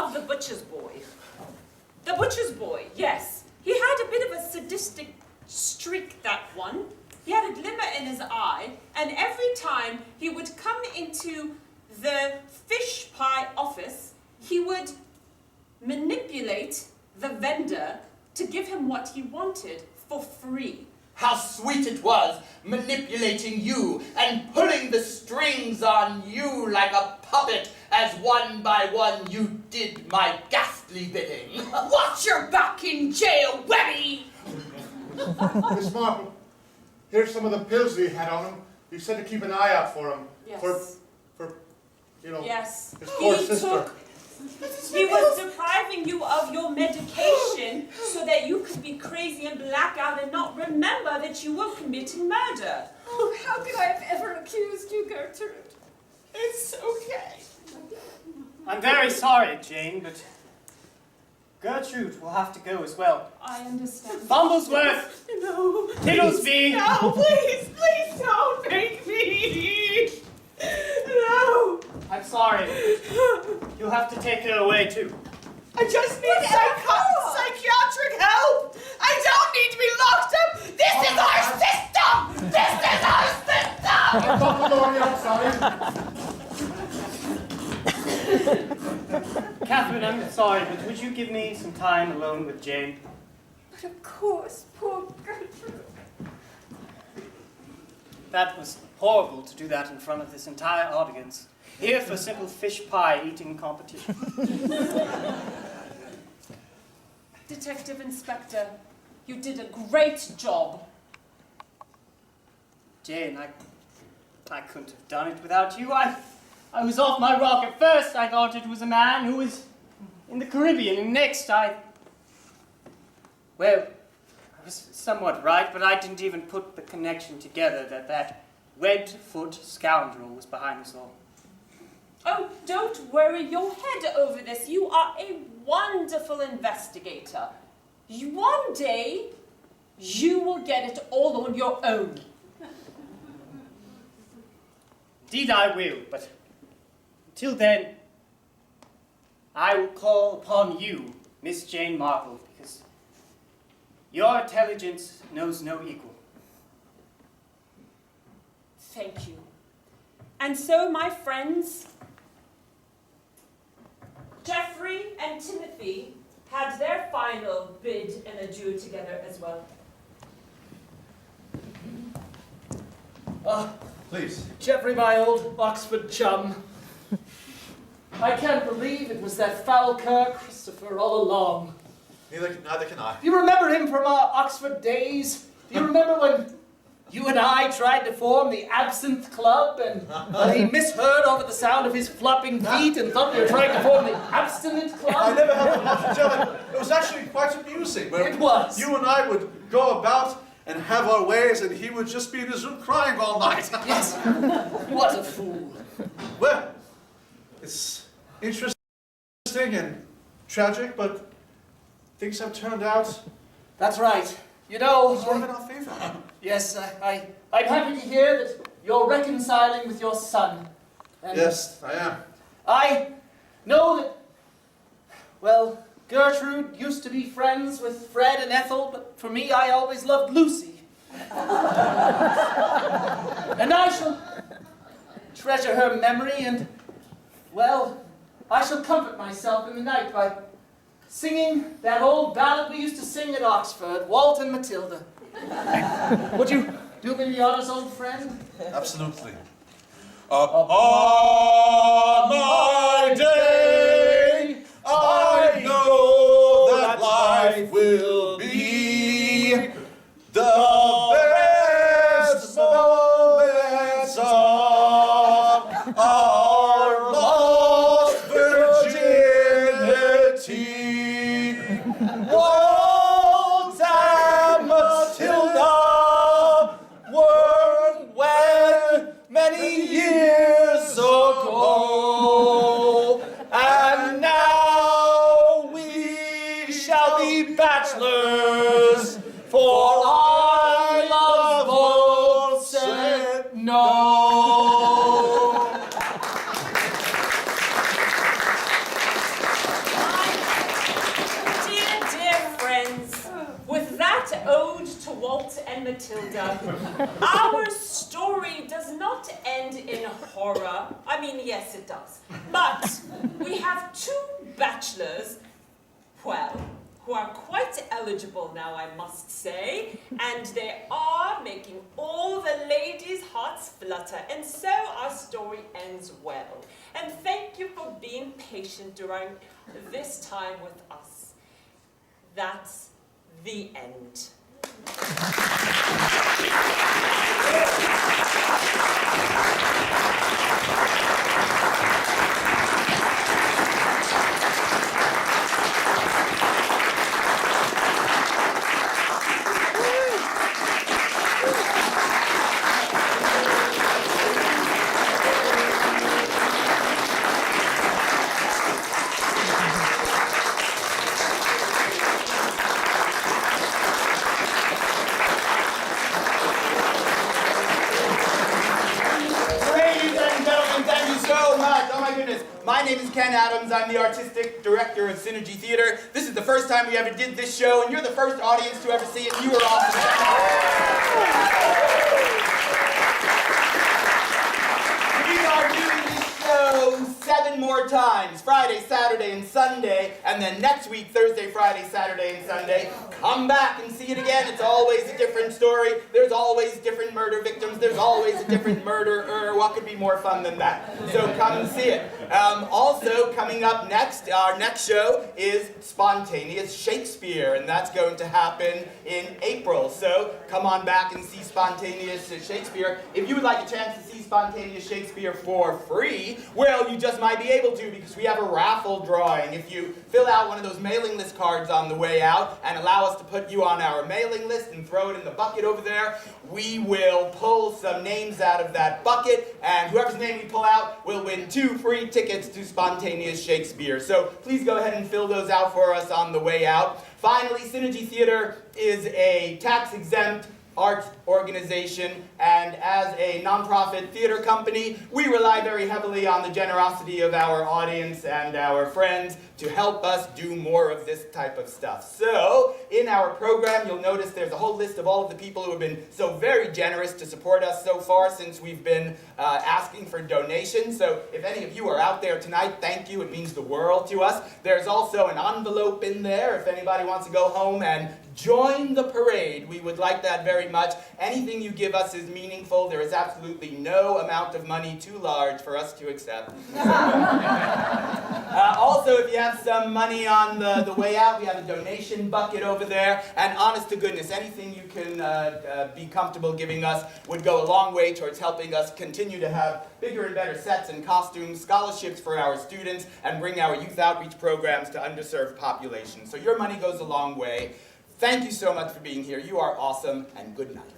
Speaker 1: of the butcher's boy. The butcher's boy, yes. He had a bit of a sadistic streak, that one. He had a glimmer in his eye, and every time he would come into the fish pie office, he would manipulate the vendor to give him what he wanted for free.
Speaker 10: How sweet it was, manipulating you and pulling the strings on you like a puppet as one by one you did my ghastly bidding.
Speaker 6: Watch your back in jail, Webby!
Speaker 11: Miss Marple, here's some of the pills he had on him. You said to keep an eye out for him.
Speaker 1: Yes.
Speaker 11: For you know,
Speaker 1: Yes.
Speaker 11: his poor sister.
Speaker 1: He was depriving you of your medication so that you could be crazy and black out and not remember that you were committing murder.
Speaker 2: Oh, how could I have ever accused you, Gertrude?
Speaker 10: It's okay.
Speaker 12: I'm very sorry, Jane, but Gertrude will have to go as well.
Speaker 1: I understand.
Speaker 12: Bumblesworth!
Speaker 6: No.
Speaker 12: Tiddlesby!
Speaker 6: No, please, please don't make me. No.
Speaker 12: I'm sorry. You'll have to take her away, too.
Speaker 6: I just need psychiatric help. I don't need to be locked up. This is our system. This is our system.
Speaker 11: I've got the door on the outside.
Speaker 12: Catherine, I'm sorry, but would you give me some time alone with Jane?
Speaker 2: But of course, poor Gertrude.
Speaker 12: That was horrible to do that in front of this entire audience. Here for simple fish pie eating competition.
Speaker 1: Detective Inspector, you did a great job.
Speaker 12: Jane, I couldn't have done it without you. I was off my rock at first. I thought it was a man who was in the Caribbean, and next well, I was somewhat right, but I didn't even put the connection together that web-foot scoundrel was behind us all.
Speaker 1: Oh, don't worry your head over this. You are a wonderful investigator. One day, you will get it all on your own.
Speaker 12: Indeed I will, but until then, I will call upon you, Miss Jane Marple, because your intelligence knows no equal.
Speaker 1: Thank you. And so, my friends, Geoffrey and Timothy had their final bid and adieu together as well.
Speaker 5: Please. Geoffrey, my old Oxford chum. I can't believe it was that foul cur Christopher all along.
Speaker 9: Neither can I.
Speaker 5: Do you remember him from our Oxford days? Do you remember when you and I tried to form the Absinthe Club and he misheard over the sound of his flopping feet and thought we were trying to form the Abstinent Club?
Speaker 9: I never had the much jelly. It was actually quite amusing.
Speaker 5: It was.
Speaker 9: You and I would go about and have our ways, and he would just be in his room crying all night.
Speaker 5: Yes. What a fool.
Speaker 9: Well, it's interesting and tragic, but things have turned out
Speaker 5: That's right. You know,
Speaker 9: sort of in our favor.
Speaker 5: yes, I'm happy to hear that you're reconciling with your son. And
Speaker 9: Yes, I am.
Speaker 5: I know that, well, Gertrude used to be friends with Fred and Ethel, but for me, I always loved Lucy. And I shall treasure her memory and, well, I shall comfort myself in the night by singing that old ballad we used to sing at Oxford, Walt and Matilda. Would you do me the honors, old friend?
Speaker 9: Absolutely. Upon my day, I know that life will be the best moments of our lost virginity. Walt and Matilda were wed many years ago, and now we shall be bachelors, for our love won't say no.
Speaker 1: and Matilda, our story does not end in horror. I mean, yes, it does. But we have two bachelors, well, who are quite eligible now, I must say, and they are making all the ladies' hearts flutter, and so our story ends well. And thank you for being patient during this time with us. That's the end.
Speaker 10: My name is Ken Adams. I'm the artistic director of Synergy Theater. This is the first time we ever did this show, and you're the first audience to ever see it. You are awesome. We are doing this show 7 more times, Friday, Saturday, and Sunday, and then next week, Thursday, Friday, Saturday, and Sunday. Come back and see it again. It's always a different story. There's always different murder victims. There's always a different murderer. What could be more fun than that? So come and see it. Also, coming up next, our next show is Spontaneous Shakespeare, and that's going to happen in April. So come on back and see Spontaneous Shakespeare. If you would like a chance to see Spontaneous Shakespeare for free, well, you just might be able to, because we have a raffle drawing. If you fill out one of those mailing list cards on the way out and allow us to put you on our mailing list and throw it in the bucket over there, we will pull some names out of that bucket, and whoever's name we pull out will win 2 free tickets to Spontaneous Shakespeare. So please go ahead and fill those out for us on the way out. Finally, Synergy Theater is a tax-exempt arts organization, and as a nonprofit theater company, we rely very heavily on the generosity of our audience and our friends to help us do more of this type of stuff. So, in our program, you'll notice there's a whole list of all of the people who have been so very generous to support us so far since we've been asking for donations. So, if any of you are out there tonight, thank you. It means the world to us. There's also an envelope in there if anybody wants to go home and join the parade. We would like that very much. Anything you give us is meaningful. There is absolutely no amount of money too large for us to accept. Also, if you have some money on the way out, we have a donation bucket over there. And honest to goodness, anything you can be comfortable giving us would go a long way towards helping us continue to have bigger and better sets and costumes, scholarships for our students, and bring our youth outreach programs to underserved populations. So your money goes a long way. Thank you so much for being here. You are awesome, and good night.